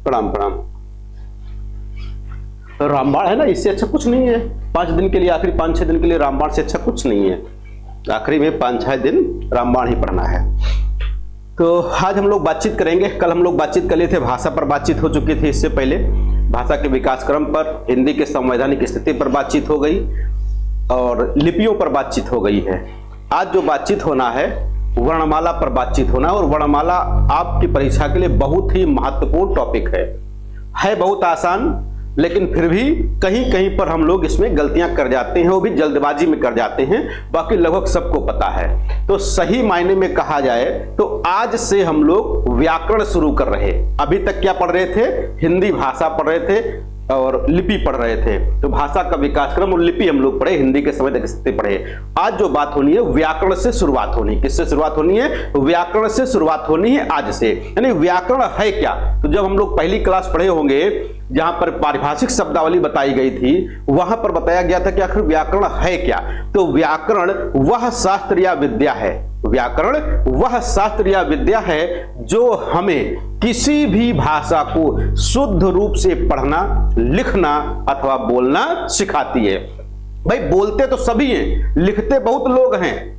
प्रणाम प्रणाम। तो रामबाण है ना, इससे अच्छा कुछ नहीं है। 5 दिन के लिए, आखिरी 5-6 दिन के लिए रामबाण से अच्छा कुछ नहीं है। आखिरी में 5-6 दिन रामबाण ही पढ़ना है। तो आज हम लोग बातचीत करेंगे। कल हम लोग बातचीत कर लिए थे, भाषा पर बातचीत हो चुकी थी। इससे पहले भाषा के विकास क्रम पर, हिंदी के संवैधानिक स्थिति पर बातचीत हो गई और लिपियों पर बातचीत हो गई है। आज जो बातचीत होना है वर्णमाला पर बातचीत होना है। और वर्णमाला आपकी परीक्षा के लिए बहुत ही महत्वपूर्ण टॉपिक है बहुत आसान, लेकिन फिर भी कहीं कहीं पर हम लोग इसमें गलतियां कर जाते हैं, वो भी जल्दबाजी में कर जाते हैं। बाकी लगभग सबको पता है। तो सही मायने में कहा जाए तो आज से हम लोग व्याकरण शुरू कर रहे। अभी तक क्या पढ़ रहे थे? हिंदी भाषा पढ़ रहे थे और लिपि पढ़ रहे थे। तो भाषा का विकास क्रम और लिपि हम लोग पढ़े, हिंदी के संवैधानिक स्थिति पढ़े। आज जो बात होनी है व्याकरण से शुरुआत होनी है। किससे शुरुआत होनी है? व्याकरण से शुरुआत होनी है आज से। यानी व्याकरण है क्या? तो जब हम लोग पहली क्लास पढ़े होंगे, जहां पर पारिभाषिक शब्दावली बताई गई थी, वहां पर बताया गया था कि आखिर व्याकरण है क्या। तो व्याकरण वह शास्त्र या विद्या है, व्याकरण वह शास्त्र या विद्या है जो हमें किसी भी भाषा को शुद्ध रूप से पढ़ना, लिखना अथवा बोलना सिखाती है। भाई बोलते तो सभी हैं, लिखते बहुत लोग हैं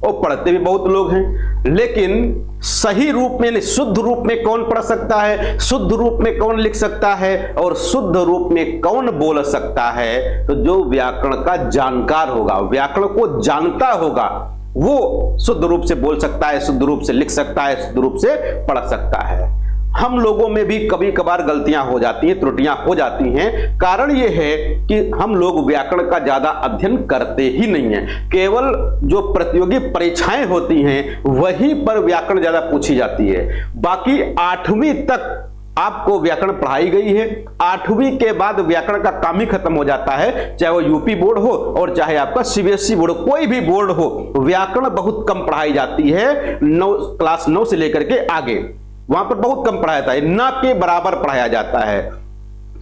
और पढ़ते भी बहुत लोग हैं, लेकिन सही रूप में, शुद्ध रूप में कौन पढ़ सकता है, शुद्ध रूप में कौन लिख सकता है और शुद्ध रूप में कौन बोल सकता है? तो जो व्याकरण का जानकार होगा, व्याकरण को जानता होगा, वो शुद्ध रूप से बोल सकता है, शुद्ध रूप से लिख सकता है, शुद्ध रूप से पढ़ सकता है। हम लोगों में भी कभी कभार गलतियां हो जाती हैं, त्रुटियां हो जाती हैं। कारण यह है कि हम लोग व्याकरण का ज्यादा अध्ययन करते ही नहीं है। केवल जो प्रतियोगी परीक्षाएं होती हैं वहीं पर व्याकरण ज्यादा पूछी जाती है। बाकी 8वीं तक आपको व्याकरण पढ़ाई गई है। 8वीं के बाद व्याकरण का काम ही खत्म हो जाता है, चाहे वो यूपी बोर्ड हो और चाहे आपका सीबीएसई बोर्ड, कोई भी बोर्ड हो। व्याकरण बहुत कम पढ़ाई जाती है, क्लास 9 से लेकर के आगे वहां पर बहुत कम पढ़ाया जाता है, ना के बराबर पढ़ाया जाता है।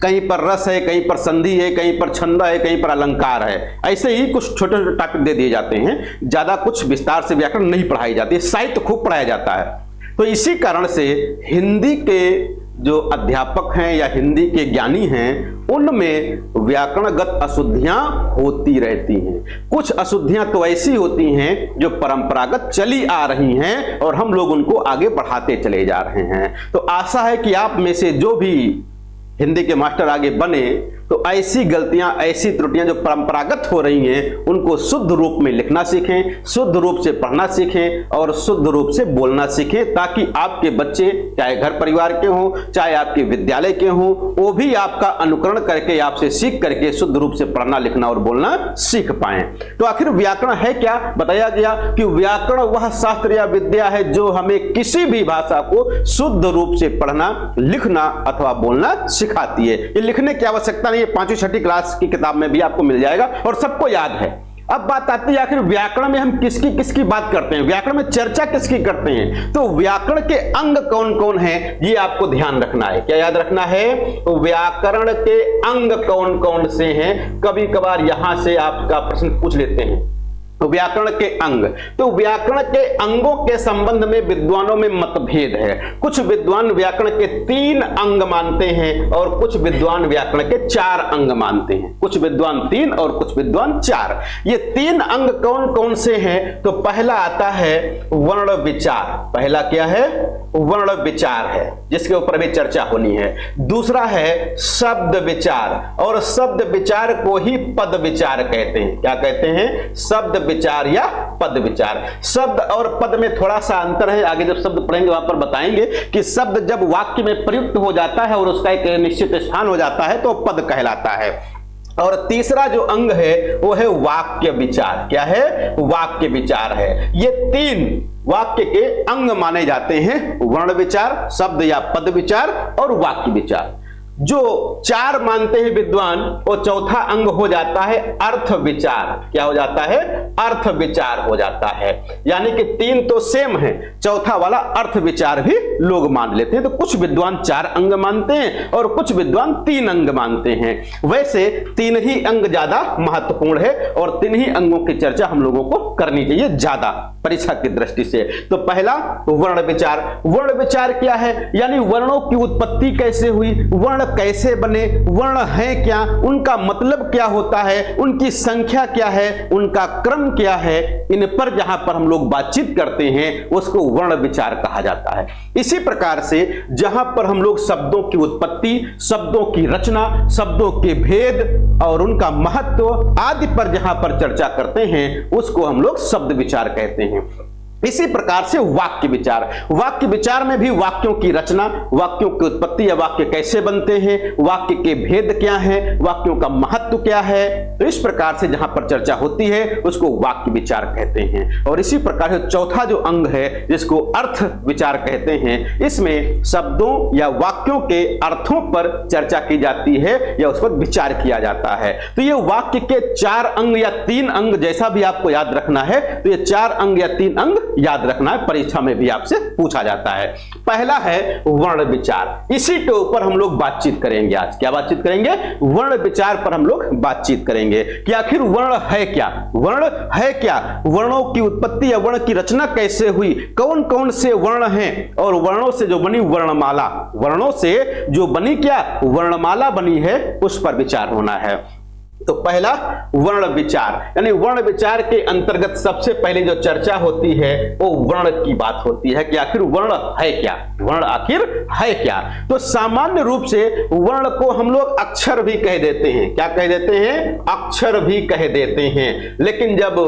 कहीं पर रस है, कहीं पर संधि है, कहीं पर छंद है, कहीं पर अलंकार है। ऐसे ही कुछ छोटे छोटे टॉपिक दे दिए जाते हैं, ज्यादा कुछ विस्तार से व्याकरण नहीं पढ़ाई जाती है। साहित्य खूब पढ़ाया जाता है। तो इसी कारण से हिंदी के जो अध्यापक हैं या हिंदी के ज्ञानी हैं, उनमें व्याकरणगत अशुद्धियां होती रहती हैं। कुछ अशुद्धियां तो ऐसी होती हैं जो परंपरागत चली आ रही हैं और हम लोग उनको आगे बढ़ाते चले जा रहे हैं। तो आशा है कि आप में से जो भी हिंदी के मास्टर आगे बने तो ऐसी गलतियां, ऐसी त्रुटियां जो परंपरागत हो रही हैं उनको शुद्ध रूप में लिखना सीखें, शुद्ध रूप से पढ़ना सीखें और शुद्ध रूप से बोलना सीखें, ताकि आपके बच्चे चाहे घर परिवार के हों, चाहे आपके विद्यालय के हों, वो भी आपका अनुकरण करके, आपसे सीख करके शुद्ध रूप से पढ़ना, लिखना और बोलना सीख पाएं। तो आखिर व्याकरण है क्या? बताया गया कि व्याकरण वह शास्त्र या विद्या है जो हमें किसी भी भाषा को शुद्ध रूप से पढ़ना, लिखना अथवा बोलना सिखाती है। ये लिखने की आवश्यकता नहीं, 5वीं-6वीं क्लास की किताब में भी आपको मिल जाएगा और सबको याद है। अब बात आती है आखिर व्याकरण में हम किसकी किसकी बात करते हैं, व्याकरण में चर्चा किसकी करते हैं? तो व्याकरण के अंग कौन कौन हैं ये आपको ध्यान रखना है। क्या याद रखना है? तो व्याकरण के अंग कौन कौन से हैं। कभी कभार यहां से आपका प्रश्न पूछ लेते हैं व्याकरण के अंग। तो व्याकरण के अंगों के संबंध में विद्वानों में मतभेद है। कुछ विद्वान व्याकरण के 3 अंग मानते हैं और कुछ विद्वान व्याकरण के 4 अंग मानते हैं। कुछ विद्वान 3 और कुछ विद्वान 4। ये 3 अंग कौन कौन से हैं? तो पहला आता है वर्ण विचार। पहला क्या है? वर्ण विचार है, जिसके ऊपर भी चर्चा होनी है। दूसरा है शब्द विचार, और शब्द विचार को ही पद विचार कहते हैं। क्या कहते हैं? शब्द विचार या पद विचार। शब्द और पद में थोड़ा सा अंतर है, आगे जब शब्द पढ़ेंगे वहां पर बताएंगे कि शब्द जब वाक्य में प्रयुक्त हो जाता है और उसका एक निश्चित स्थान हो जाता है तो पद कहलाता है। और तीसरा जो अंग है वो है वाक्य विचार। क्या है? वाक्य विचार है। ये 3 वाक्य के अंग माने जाते हैं, वर्ण विचार, शब्द या पद विचार और वाक्य विचार। जो 4 मानते हैं विद्वान, वो चौथा अंग हो जाता है अर्थ विचार। क्या हो जाता है? अर्थ विचार हो जाता है। यानी कि 3 तो सेम है, चौथा वाला अर्थ विचार भी लोग मान लेते हैं। तो कुछ विद्वान 4 अंग मानते हैं और कुछ विद्वान 3 अंग मानते हैं। वैसे 3 ही अंग ज्यादा महत्वपूर्ण है और 3 ही अंगों की चर्चा हम लोगों को करनी चाहिए ज्यादा परीक्षा की दृष्टि से। तो पहला वर्ण विचार। वर्ण विचार क्या है? यानी वर्णों की उत्पत्ति कैसे हुई, वर्ण कैसे बने, वर्ण है क्या, उनका मतलब क्या होता है, उनकी संख्या क्या है, उनका क्रम क्या है, इन पर जहां पर हम लोग बातचीत करते हैं उसको वर्ण विचार कहा जाता है। इसी प्रकार से जहां पर हम लोग शब्दों की उत्पत्ति, शब्दों की रचना, शब्दों के भेद और उनका महत्व आदि पर जहां पर चर्चा करते हैं उसको हम लोग शब्द विचार कहते हैं। इसी प्रकार से वाक्य विचार। वाक्य विचार में भी वाक्यों की रचना, वाक्यों की उत्पत्ति या वाक्य कैसे बनते हैं, वाक्य के भेद क्या हैं, वाक्यों का महत्व क्या है, तो इस प्रकार से जहां पर चर्चा होती है उसको वाक्य विचार कहते हैं। और इसी प्रकार से चौथा जो अंग है जिसको अर्थ विचार कहते हैं, इसमें शब्दों या वाक्यों के अर्थों पर चर्चा की जाती है या उस पर विचार किया जाता है। तो ये वाक्य के 4 अंग या 3 अंग जैसा भी आपको याद रखना है, तो ये 4 अंग या 3 अंग याद रखना है, परीक्षा में भी आपसे पूछा जाता है। पहला है वर्ण विचार। इसी के ऊपर हम लोग बातचीत करेंगे आज। क्या बातचीत करेंगे? वर्ण विचार पर हम लोग बातचीत करेंगे कि आखिर वर्ण है क्या, वर्ण है क्या, वर्णों की उत्पत्ति या वर्ण की रचना कैसे हुई, कौन कौन से वर्ण हैं और वर्णों से जो बनी वर्णमाला, वर्णों से जो बनी क्या वर्णमाला बनी है, उस पर विचार होना है। तो पहला वर्ण विचार, यानी वर्ण विचार के अंतर्गत सबसे पहले जो चर्चा होती है वो वर्ण की बात होती है कि आखिर वर्ण है क्या, वर्ण आखिर है क्या। तो सामान्य रूप से वर्ण को हम लोग अक्षर भी कह देते हैं। क्या कह देते हैं? अक्षर भी कह देते हैं। लेकिन जब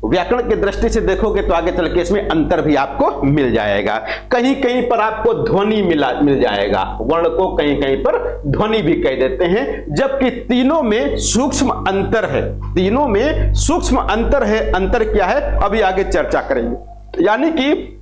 व्याकरण की दृष्टि से देखोगे तो आगे चल के इसमें अंतर भी आपको मिल जाएगा। कहीं कहीं पर आपको ध्वनि मिल जाएगा, वर्ण को कहीं कहीं पर ध्वनि भी कह देते हैं, जबकि तीनों में सूक्ष्म अंतर है। तीनों में सूक्ष्म अंतर है। अंतर क्या है अभी आगे चर्चा करेंगे। यानी कि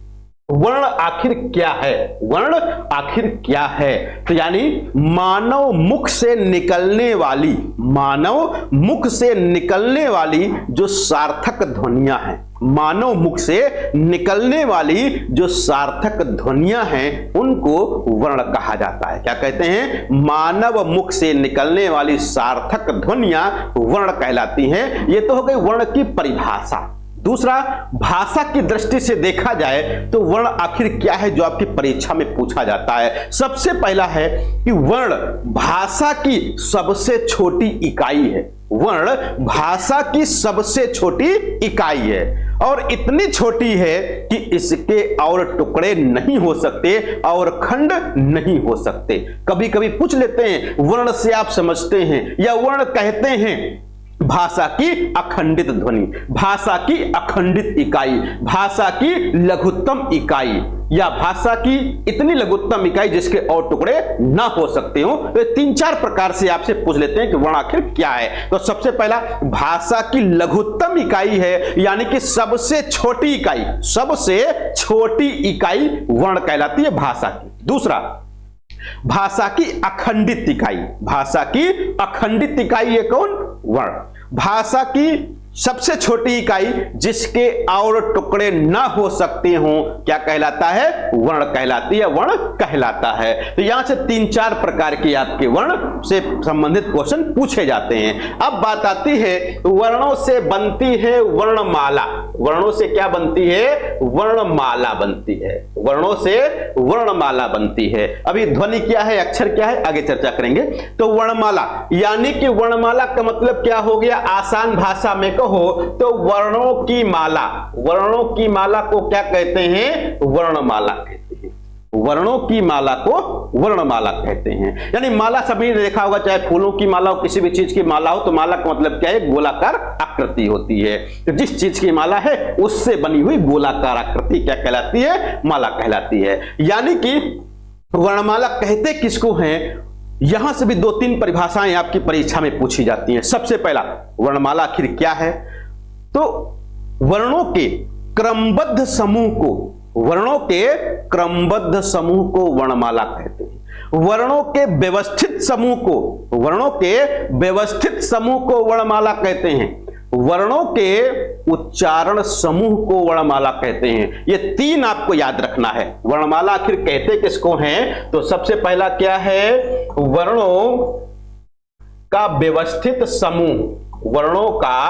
वर्ण आखिर क्या है, वर्ण आखिर क्या है, तो यानी मानव मुख से निकलने वाली, मानव मुख से निकलने वाली जो सार्थक ध्वनियां हैं, मानव मुख से निकलने वाली जो सार्थक ध्वनियां हैं उनको वर्ण कहा जाता है। क्या कहते हैं? मानव मुख से निकलने वाली सार्थक ध्वनियां वर्ण कहलाती हैं। ये तो हो गई वर्ण की परिभाषा। दूसरा, भाषा की दृष्टि से देखा जाए तो वर्ण आखिर क्या है जो आपकी परीक्षा में पूछा जाता है। सबसे पहला है कि वर्ण भाषा की सबसे छोटी इकाई है। वर्ण भाषा की सबसे छोटी इकाई है और इतनी छोटी है कि इसके और टुकड़े नहीं हो सकते और खंड नहीं हो सकते। कभी कभी पूछ लेते हैं वर्ण से आप समझते हैं या वर्ण कहते हैं भाषा की अखंडित ध्वनि, भाषा की अखंडित इकाई, भाषा की लघुत्तम इकाई या भाषा की इतनी लघुत्तम इकाई जिसके और टुकड़े ना हो सकते हो। तो 3-4 प्रकार से आपसे पूछ लेते हैं कि वर्ण आखिर क्या है। तो सबसे पहला भाषा की लघुत्तम इकाई है, यानी कि सबसे छोटी इकाई, सबसे छोटी इकाई वर्ण कहलाती है भाषा की। दूसरा, भाषा की अखंडित इकाई, भाषा की अखंडित इकाई है कौन? वर्ण। भाषा की सबसे छोटी इकाई जिसके और टुकड़े ना हो सकते हो क्या कहलाता है? वर्ण कहलाती है, वर्ण कहलाता है। तो यहां से 3-4 प्रकार के आपके वर्ण से संबंधित क्वेश्चन पूछे जाते हैं। अब बात आती है वर्णों से बनती है वर्णमाला। वर्णों से क्या बनती है? वर्णमाला बनती है। वर्णों से वर्णमाला बनती है। अभी ध्वनि क्या है, अक्षर क्या है, आगे चर्चा करेंगे। तो वर्णमाला यानी कि वर्णमाला का मतलब क्या हो गया? आसान भाषा में हो तो वर्णों की माला, वर्णों की माला को क्या कहते हैं? वर्णमाला कहते हैं। वर्णों की माला को वर्णमाला कहते हैं। यानी माला सभी ने देखा होगा, चाहे फूलों की माला हो, किसी भी चीज की माला हो, तो माला का मतलब क्या है? गोलाकार आकृति होती है। तो जिस चीज की माला है उससे बनी हुई गोलाकार आकृति क्या कहलाती है? माला कहलाती है। यानी कि वर्णमाला कहते किसको हैं? यहां से भी 2-3 परिभाषाएं आपकी परीक्षा में पूछी जाती हैं। सबसे पहला, वर्णमाला आखिर क्या है? तो वर्णों के क्रमबद्ध समूह को, वर्णों के क्रमबद्ध समूह को वर्णमाला कहते हैं। वर्णों के व्यवस्थित समूह को, वर्णों के व्यवस्थित समूह को वर्णमाला कहते हैं। वर्णों के उच्चारण समूह को वर्णमाला कहते हैं। ये 3 आपको याद रखना है। वर्णमाला आखिर कहते किसको हैं? तो सबसे पहला क्या है? वर्णों का व्यवस्थित समूह। वर्णों का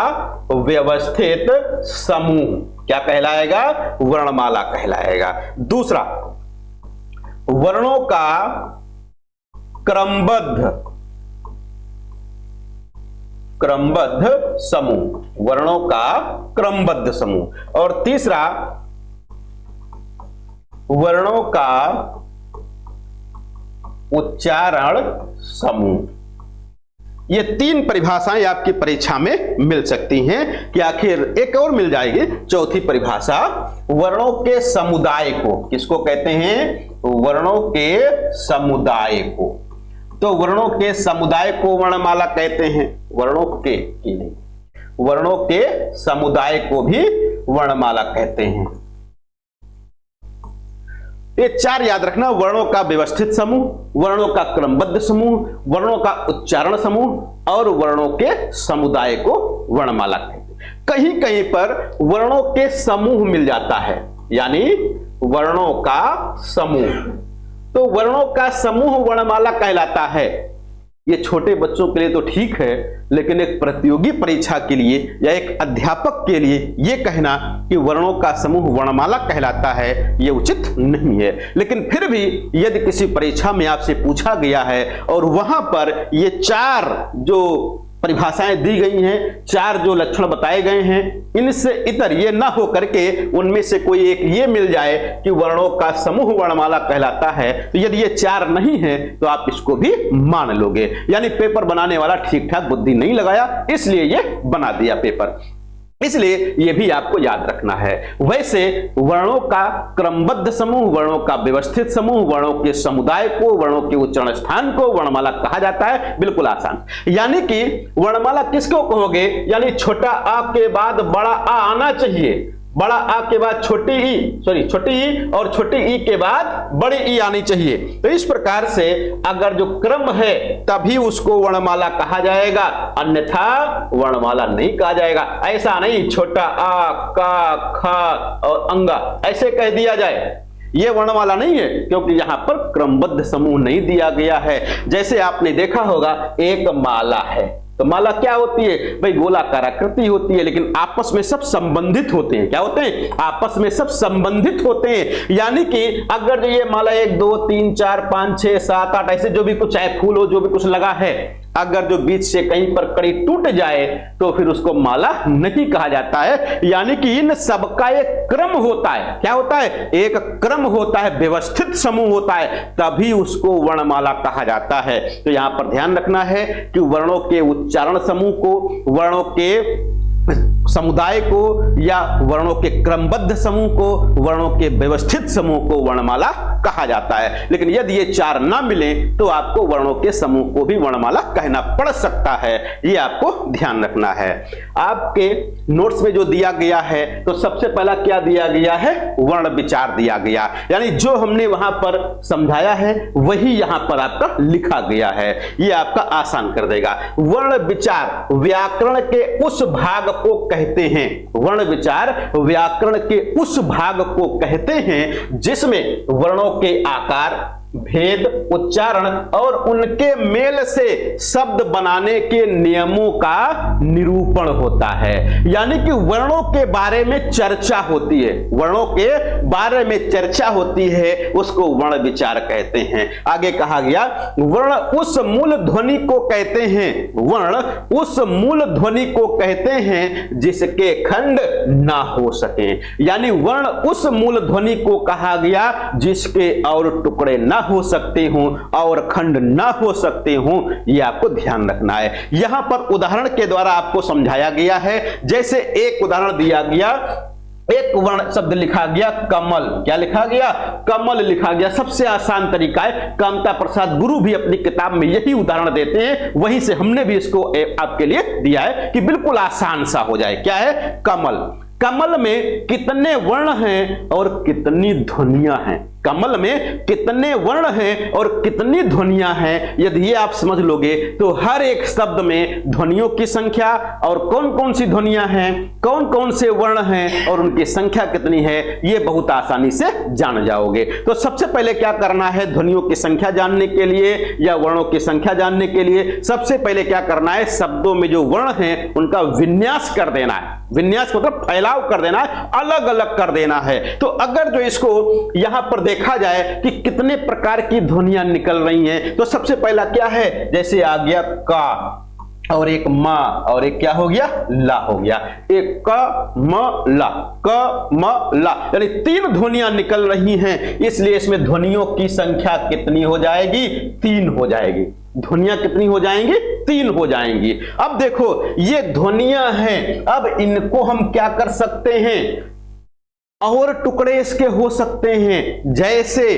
व्यवस्थित समूह क्या कहलाएगा? वर्णमाला कहलाएगा। दूसरा, वर्णों का क्रमबद्ध समूह। वर्णों का क्रमबद्ध समूह। और तीसरा, वर्णों का उच्चारण समूह। ये 3 परिभाषाएं आपकी परीक्षा में मिल सकती हैं। कि आखिर एक और मिल जाएगी, चौथी परिभाषा, वर्णों के समुदाय को किसको कहते हैं? वर्णों के समुदाय को। तो वर्णों के समुदाय को वर्णमाला कहते हैं। वर्णों के नहीं, वर्णों के समुदाय को भी वर्णमाला कहते हैं। ये 4 याद रखना, वर्णों का व्यवस्थित समूह, वर्णों का क्रमबद्ध समूह, वर्णों का उच्चारण समूह और वर्णों के समुदाय को वर्णमाला कहते हैं। कहीं कहीं पर वर्णों के समूह मिल जाता है, यानी वर्णों का समूह। तो वर्णों का समूह वर्णमाला कहलाता है। ये छोटे बच्चों के लिए तो ठीक है, लेकिन एक प्रतियोगी परीक्षा के लिए या एक अध्यापक के लिए यह कहना कि वर्णों का समूह वर्णमाला कहलाता है, यह उचित नहीं है। लेकिन फिर भी यदि किसी परीक्षा में आपसे पूछा गया है और वहां पर ये 4 जो परिभाषाएं दी गई हैं, 4 जो लक्षण बताए गए हैं, इनसे इतर ये ना हो करके उनमें से कोई एक ये मिल जाए कि वर्णों का समूह वर्णमाला कहलाता है, तो यदि ये 4 नहीं है तो आप इसको भी मान लोगे। यानी पेपर बनाने वाला ठीक ठाक बुद्धि नहीं लगाया, इसलिए ये बना दिया पेपर। इसलिए यह भी आपको याद रखना है। वैसे वर्णों का क्रमबद्ध समूह, वर्णों का व्यवस्थित समूह, वर्णों के समुदाय को, वर्णों के उच्चारण स्थान को वर्णमाला कहा जाता है। बिल्कुल आसान। यानी कि वर्णमाला किसको कहोगे? यानी छोटा आ के बाद बड़ा आ आना चाहिए, बड़ा आ के बाद छोटी ई और छोटी ई के बाद बड़ी ई आनी चाहिए। तो इस प्रकार से अगर जो क्रम है तभी उसको वर्णमाला कहा जाएगा, अन्यथा वर्णमाला नहीं कहा जाएगा। ऐसा नहीं छोटा आ, का, खा और अंगा ऐसे कह दिया जाए, यह वर्णमाला नहीं है, क्योंकि यहां पर क्रमबद्ध समूह नहीं दिया गया है। जैसे आपने देखा होगा एक माला है, तो माला क्या होती है भाई? गोलाकार आकृति होती है, लेकिन आपस में सब संबंधित होते हैं। क्या होते हैं? आपस में सब संबंधित होते हैं। यानी कि अगर ये माला 1 2 3 4 5 6 7 8 ऐसे जो भी कुछ चाहे फूल हो, जो भी कुछ लगा है, अगर जो बीच से कहीं पर कड़ी टूट जाए तो फिर उसको माला नहीं कहा जाता है। यानी कि इन सबका एक क्रम होता है। क्या होता है? एक क्रम होता है, व्यवस्थित समूह होता है, तभी उसको वर्णमाला कहा जाता है। तो यहां पर ध्यान रखना है कि वर्णों के उच्चारण समूह को, वर्णों के समुदाय को या वर्णों के क्रमबद्ध समूह को, वर्णों के व्यवस्थित समूह को वर्णमाला कहा जाता है। लेकिन यदि ये 4 ना मिले तो आपको वर्णों के समूह को भी वर्णमाला कहना पड़ सकता है। ये आपको ध्यान रखना है। आपके नोट्स में जो दिया गया है, तो सबसे पहला क्या दिया गया है? वर्ण विचार दिया गया। यानी जो हमने वहां पर समझाया है वही यहां पर आपका लिखा गया है। ये आपका आसान कर देगा। वर्ण विचार व्याकरण के उस भाग को कहते हैं, वर्ण विचार व्याकरण के उस भाग को कहते हैं जिसमें वर्णों के आकार, भेद, उच्चारण और उनके मेल से शब्द बनाने के नियमों का निरूपण होता है। यानी कि वर्णों के बारे में चर्चा होती है, वर्णों के बारे में चर्चा होती है, उसको वर्ण विचार कहते हैं। आगे कहा गया वर्ण उस मूल ध्वनि को कहते हैं, वर्ण उस मूल ध्वनि को कहते हैं जिसके खंड ना हो सके। यानी वर्ण उस मूल ध्वनि को कहा गया जिसके और टुकड़े ना हो सकते हो और खंड ना हो सकते हो। यह आपको ध्यान रखना है। यहां पर उदाहरण के द्वारा आपको समझाया गया है। जैसे एक उदाहरण दिया गया, एक वर्ण शब्द लिखा गया कमल। क्या लिखा गया? कमल लिखा गया। सबसे आसान तरीका है, कामता प्रसाद गुरु भी अपनी किताब में यही उदाहरण देते हैं, वहीं से हमने भी इसको आपके लिए दिया है कि बिल्कुल आसान सा हो जाए। क्या है? कमल। कमल में कितने वर्ण हैं और कितनी ध्वनियां हैं? कमल में कितने वर्ण हैं और कितनी ध्वनियां हैं, यदि ये आप समझ लोगे तो हर एक शब्द में ध्वनियों की संख्या और कौन कौन सी ध्वनियां हैं, कौन कौन से वर्ण हैं और उनकी संख्या कितनी है, ये बहुत आसानी से जान जाओगे। तो सबसे पहले क्या करना है, ध्वनियों की संख्या जानने के लिए या वर्णों की संख्या जानने के लिए सबसे पहले क्या करना है, शब्दों में जो वर्ण हैं उनका विन्यास कर देना है। विन्यास मतलब फैलाव कर देना है, अलग अलग कर देना है। तो अगर जो इसको यहां पर देखा जाए कि कितने प्रकार की ध्वनियां निकल रही हैं, तो सबसे पहला क्या है, जैसे आ गया का और एक मा और एक क्या हो गया, ला हो गया, एक क म ला, क म ला, यानी 3 ध्वनियां निकल रही हैं, इसलिए इसमें ध्वनियों की संख्या कितनी हो जाएगी, 3 हो जाएगी। ध्वनियां कितनी हो जाएंगी, 3 हो जाएंगी। अब देखो ये ध्वनियां हैं, अब इनको हम क्या कर सकते हैं, और टुकड़े इसके हो सकते हैं, जैसे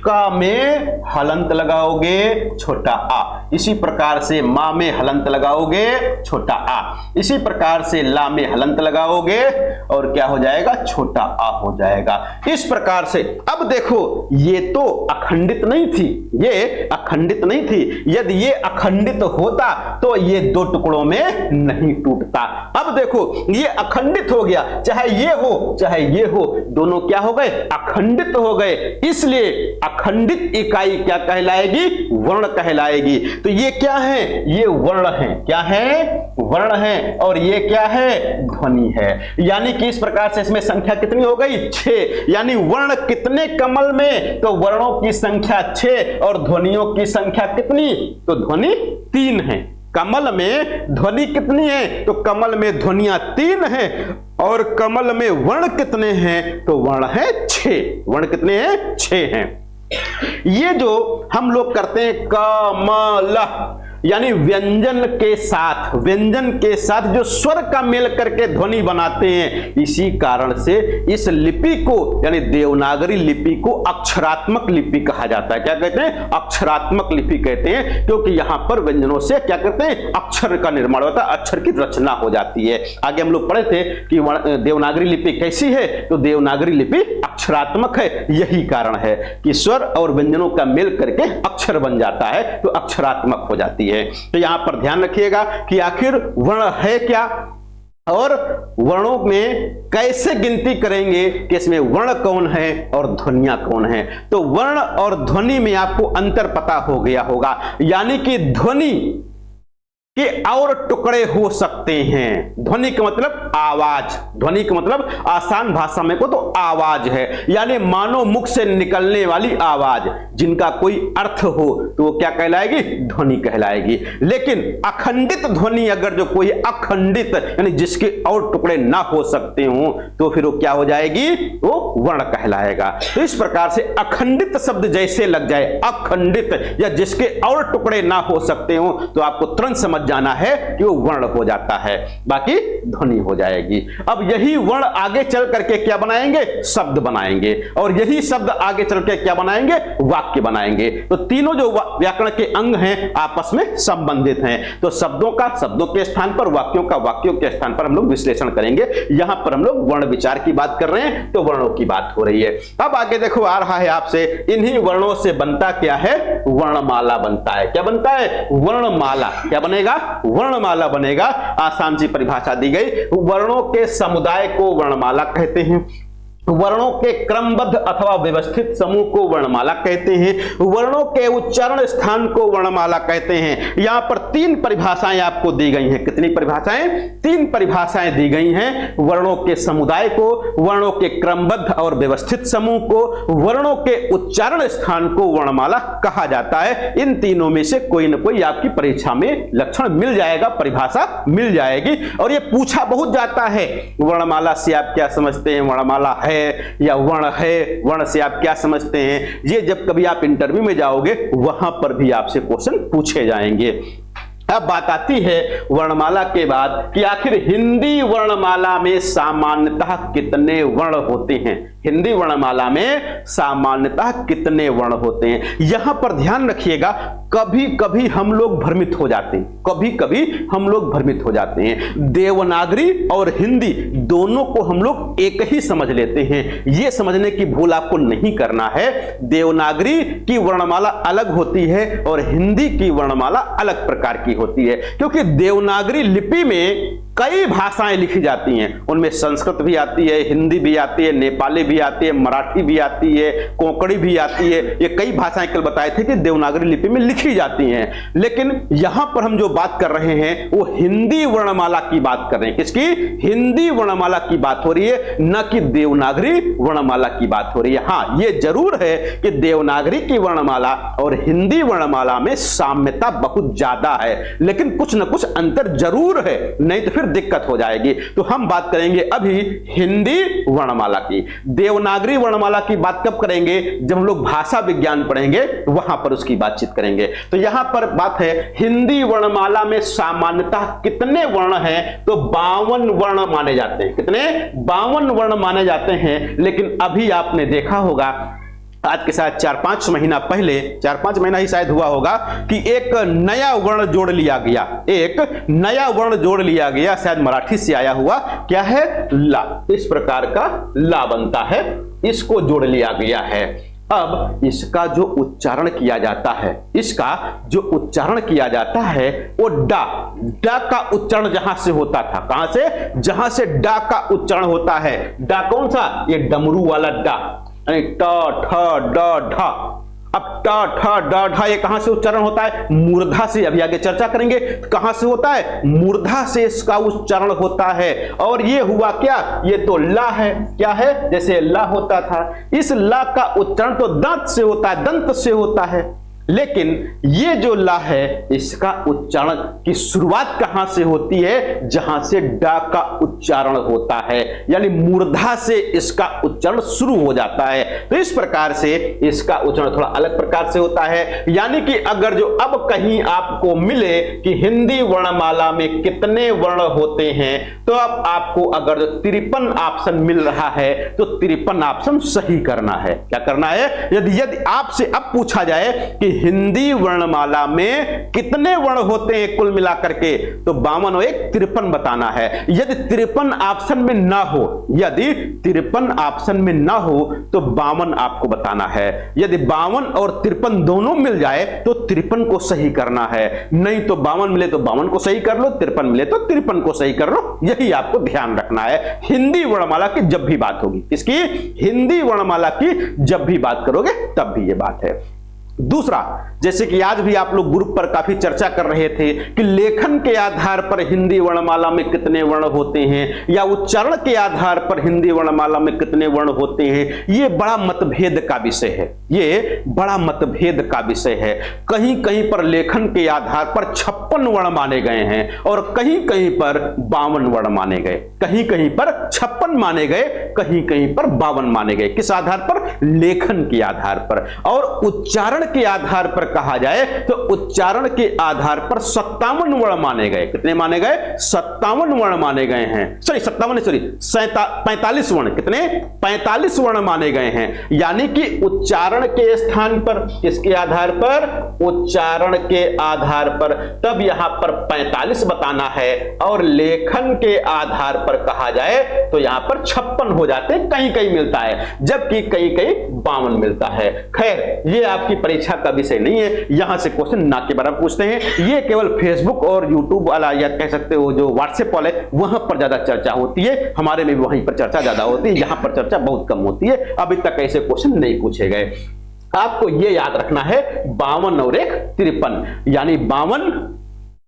का में हलंत लगाओगे छोटा आ, इसी प्रकार से मा में हलंत लगाओगे छोटा आ, इसी प्रकार से ला में हलंत लगाओगे और क्या हो जाएगा, छोटा आ हो जाएगा। इस प्रकार से अब देखो ये तो अखंडित नहीं थी, ये अखंडित नहीं थी, यदि ये अखंडित होता तो ये 2 टुकड़ों में नहीं टूटता। अब देखो ये अखंडित हो गया, चाहे ये हो चाहे ये हो, दोनों क्या हो गए, अखंडित हो गए, इसलिए अखंडित इकाई क्या कहलाएगी, वर्ण कहलाएगी। तो ये क्या है, ये वर्ण है, क्या है, वर्ण है, और ये क्या है, ध्वनि है। यानी कि इस प्रकार से इसमें संख्या कितनी हो गई, 6, यानी वर्ण कितने कमल में, तो वर्णों की संख्या 6 और ध्वनियों की संख्या कितनी, तो ध्वनि 3 है। कमल में ध्वनि कितनी है, तो कमल में ध्वनियां 3 हैं, और कमल में वर्ण कितने हैं, तो वर्ण है 6, वर्ण कितने हैं, 6 हैं। ये जो हम लोग करते हैं कमल, यानी व्यंजन के साथ जो स्वर का मेल करके ध्वनि बनाते हैं, इसी कारण से इस लिपि को यानी देवनागरी लिपि को अक्षरात्मक लिपि कहा जाता है। क्या कहते हैं, अक्षरात्मक लिपि कहते हैं, क्योंकि यहां पर व्यंजनों से क्या करते हैं, अक्षर का निर्माण होता है, अक्षर की रचना हो जाती है। आगे हम लोग पढ़े थे कि देवनागरी लिपि कैसी है, तो देवनागरी लिपि अक्षरात्मक है, यही कारण है कि स्वर और व्यंजनों का मेल करके अक्षर बन जाता है, तो अक्षरात्मक हो जाती है। तो यहां पर ध्यान रखिएगा कि आखिर वर्ण है क्या और वर्णों में कैसे गिनती करेंगे कि इसमें वर्ण कौन है और ध्वनियां कौन है। तो वर्ण और ध्वनि में आपको अंतर पता हो गया होगा, यानी कि ध्वनि के और टुकड़े हो सकते हैं। ध्वनि का मतलब आवाज, ध्वनि का मतलब आसान भाषा में को तो आवाज है, यानी मानो मुख से निकलने वाली आवाज, जिनका कोई अर्थ हो तो वो क्या कहलाएगी, ध्वनि कहलाएगी। लेकिन अखंडित ध्वनि अगर जो कोई अखंडित यानी जिसके और टुकड़े ना हो सकते हो, तो फिर वो क्या हो जाएगी, वो वर्ण कहलाएगा। तो इस प्रकार से अखंडित शब्द जैसे लग जाए, अखंडित या जिसके और टुकड़े ना हो सकते हो, तो आपको तुरंत समझ जाना है कि वो वर्ण हो जाता है, बाकी ध्वनि हो जाएगी। अब यही वर्ण आगे चल करके क्या बनाएंगे, शब्द बनाएंगे, और यही शब्द आगे चल के क्या बनाएंगे, वाक्य बनाएंगे। तो तीनों जो व्याकरण के अंग हैं आपस में संबंधित हैं। तो शब्दों का शब्दों के स्थान पर, वाक्यों का वाक्यों के स्थान पर हम लोग विश्लेषण करेंगे। यहां पर हम लोग वर्ण विचार की बात कर रहे हैं, तो वर्णों की बात हो रही है। अब आगे देखो आ रहा है आपसे, इन्हीं वर्णों से बनता क्या है, वर्णमाला बनता है। क्या बनता है, वर्णमाला। क्या बनेगा, वर्णमाला बनेगा। आसान सी परिभाषा दी गई, वर्णों के समुदाय को वर्णमाला कहते हैं, वर्णों के क्रमबद्ध अथवा व्यवस्थित समूह को वर्णमाला कहते हैं, वर्णों के उच्चारण स्थान को वर्णमाला कहते हैं। यहां पर 3 परिभाषाएं आपको दी गई हैं। कितनी परिभाषाएं, 3 परिभाषाएं दी गई हैं। वर्णों के समुदाय को, वर्णों के क्रमबद्ध और व्यवस्थित समूह को, वर्णों के उच्चारण स्थान को वर्णमाला कहा जाता है। इन तीनों में से कोई न कोई आपकी परीक्षा में लक्षण मिल जाएगा, परिभाषा मिल जाएगी। और यह पूछा बहुत जाता है, वर्णमाला से आप क्या समझते हैं, वर्णमाला है या वर्ण है, वर्ण से आप क्या समझते हैं। ये जब कभी आप इंटरव्यू में जाओगे वहां पर भी आपसे क्वेश्चन पूछे जाएंगे। अब बात आती है वर्णमाला के बाद कि आखिर हिंदी वर्णमाला में सामान्यतः कितने वर्ण होते हैं। हिंदी वर्णमाला में सामान्यतः कितने वर्ण होते हैं, यहां पर ध्यान रखिएगा। कभी कभी हम लोग भ्रमित हो जाते हैं, कभी कभी हम लोग भ्रमित हो जाते हैं। देवनागरी और हिंदी दोनों को हम लोग एक ही समझ लेते हैं। यह समझने की भूल आपको नहीं करना है। देवनागरी की वर्णमाला अलग होती है और हिंदी की वर्णमाला अलग प्रकार की होती है, क्योंकि देवनागरी लिपि में कई भाषाएं लिखी जाती हैं। उनमें संस्कृत भी आती है, हिंदी भी आती है, नेपाली भी आती है, मराठी भी आती है, कोंकणी भी आती है। ये कई भाषाएं कल बताए थे कि देवनागरी लिपि में लिखी जाती हैं। लेकिन यहां पर हम जो बात कर रहे हैं वो हिंदी वर्णमाला की बात कर रहे हैं। किसकी? हिंदी वर्णमाला की बात हो रही है, न कि देवनागरी वर्णमाला की बात हो रही है। हां, ये जरूर है कि देवनागरी की वर्णमाला और हिंदी वर्णमाला में साम्यता बहुत ज्यादा है, लेकिन कुछ न कुछ अंतर जरूर है, नहीं तो फिर दिक्कत हो जाएगी। तो हम बात करेंगे अभी हिंदी वर्णमाला की। देवनागरी वर्णमाला की बात कब करेंगे? जब हम लोग भाषा विज्ञान पढ़ेंगे, वहां पर उसकी बातचीत करेंगे। तो यहां पर बात है, हिंदी वर्णमाला में सामान्यतः कितने वर्ण हैं? तो 52 वर्ण माने जाते हैं। कितने? 52 वर्ण माने जाते हैं। लेकिन अभी आपने देखा होगा, आज के साथ 4-5 महीना पहले, 4-5 महीना ही शायद हुआ होगा, कि एक नया वर्ण जोड़ लिया गया। एक नया वर्ण जोड़ लिया गया, शायद मराठी से आया हुआ। क्या है? ला। इस प्रकार का ला बनता है, इसको जोड़ लिया गया है। अब इसका जो उच्चारण किया जाता है, इसका जो उच्चारण किया जाता है वो डा। डा का उच्चारण जहां से होता था, कहां से? जहां से डा का उच्चारण होता है। डा कौन सा? ये डमरू वाला डा, ट ठ ड ढ। अब ट ठ ड ढ ये कहां से उच्चारण होता है? मूर्धा से। अभी आगे चर्चा करेंगे कहां से होता है। मूर्धा से इसका उच्चारण होता है। और ये हुआ क्या? ये तो ला है। क्या है? जैसे ला होता था, इस ला का उच्चारण तो दांत से होता है, दंत से होता है। लेकिन ये जो ला है, इसका उच्चारण की शुरुआत कहां से होती है? जहां से डा का उच्चारण होता है, यानी मूर्धा से इसका उच्चारण शुरू हो जाता है। तो इस प्रकार से इसका उच्चारण थोड़ा अलग प्रकार से होता है। यानी कि अगर जो अब कहीं आपको मिले कि हिंदी वर्णमाला में कितने वर्ण होते हैं, तो अब आपको अगर 53 ऑप्शन मिल रहा है तो 53 ऑप्शन सही करना है। क्या करना है? यदि आपसे अब पूछा जाए कि हिंदी वर्णमाला में कितने वर्ण होते हैं कुल मिलाकर के, तो 52 और 1 53 बताना है। यदि 53 ऑप्शन में ना हो, यदि 53 ऑप्शन में ना हो तो 52 आपको बताना है। यदि 52 और 53 दोनों मिल जाए तो 53 को सही करना है। नहीं तो 52 मिले तो 52 को सही कर लो, 53 मिले तो 53 को सही कर लो। यही आपको ध्यान रखना है हिंदी वर्णमाला की जब भी बात होगी। इसकी हिंदी वर्णमाला की जब भी बात करोगे तब भी ये बात है। दूसरा, जैसे कि आज भी आप लोग ग्रुप पर काफी चर्चा कर रहे थे कि लेखन के आधार पर हिंदी वर्णमाला में कितने वर्ण होते हैं, या उच्चारण के आधार पर हिंदी वर्णमाला में कितने वर्ण होते हैं। ये बड़ा मतभेद का विषय है। ये बड़ा मतभेद का विषय है। कहीं कहीं पर लेखन के आधार पर 56 वर्ण माने गए हैं और कहीं कहीं पर 52 वर्ण माने गए। कहीं कहीं पर 56 माने गए, कहीं कहीं पर 52 माने गए। किस आधार पर? लेखन के आधार पर। और उच्चारण के आधार पर कहा जाए तो उच्चारण के आधार पर 57 वर्ण माने गए। कितने माने गए? 57 वर्ण माने गए हैं। 45 वर्ण। कितने? 45 वर्ण माने गए हैं। यानी कि उच्चारण के स्थान पर, किसके आधार पर? उच्चारण के आधार पर। तब यहां पर 45 बताना है। और लेखन के आधार पर कहा जाए तो यहां पर 56 हो जाते हैं, कहीं कहीं मिलता है, जबकि कहीं कहीं 52 मिलता है। खैर, ये आपकी परीक्षा का विषय नहीं है। यहां से क्वेश्चन ना के बराबर पूछते हैं। ये केवल फेसबुक और यूट्यूब वाला, या कह सकते हो जो व्हाट्सएप वाले, वहां पर ज्यादा चर्चा होती है। हमारे में भी वहीं पर चर्चा ज्यादा होती है, यहां पर चर्चा बहुत कम होती है। अभी तक ऐसे क्वेश्चन नहीं पूछे गए। आपको ये याद रखना है 52 और 1 53, यानी 52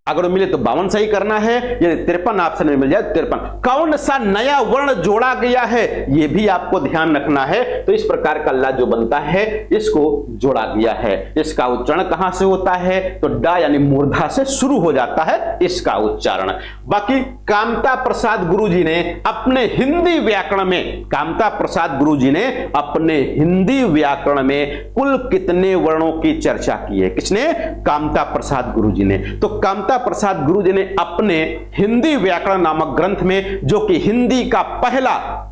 अगर मिले तो 52 सही करना है। यदि 53 ऑप्शन में मिल जाए तो 53। कौन सा नया वर्ण जोड़ा गया है, यह भी आपको ध्यान रखना है। तो इस प्रकार का ला जो बनता है, इसको जोड़ा गया है। इसका उच्चारण कहां से होता है? तो डा यानी मूर्धा से शुरू हो जाता है इसका उच्चारण। बाकी कामता प्रसाद गुरुजी ने अपने हिंदी व्याकरण में, कामता प्रसाद गुरुजी ने अपने हिंदी व्याकरण में कुल कितने वर्णों की चर्चा की है? किसने? कामता प्रसाद गुरुजी ने। तो कामता प्रसाद गुरुजी ने अपने हिंदी व्याकरण नामक ग्रंथ में, जो कि हिंदी का पहला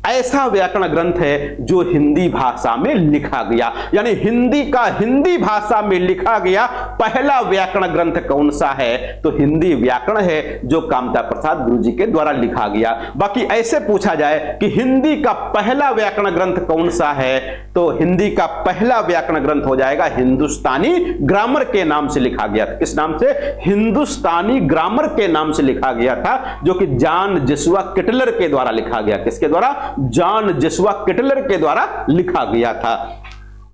ऐसा व्याकरण ग्रंथ है जो हिंदी भाषा में लिखा गया, यानी हिंदी का हिंदी भाषा में लिखा गया पहला व्याकरण ग्रंथ कौन सा है? तो हिंदी व्याकरण है, जो कामता प्रसाद गुरु जी के द्वारा लिखा गया। बाकी ऐसे पूछा जाए कि हिंदी का पहला व्याकरण ग्रंथ कौन सा है, तो हिंदी का पहला व्याकरण ग्रंथ हो जाएगा हिंदुस्तानी ग्रामर के नाम से लिखा गया था। किस नाम से? हिंदुस्तानी ग्रामर के नाम से लिखा गया था, जो कि जॉन जोशुआ किटलर के द्वारा लिखा गया। किसके द्वारा? जॉन जोशुआ किटलर के द्वारा लिखा गया था।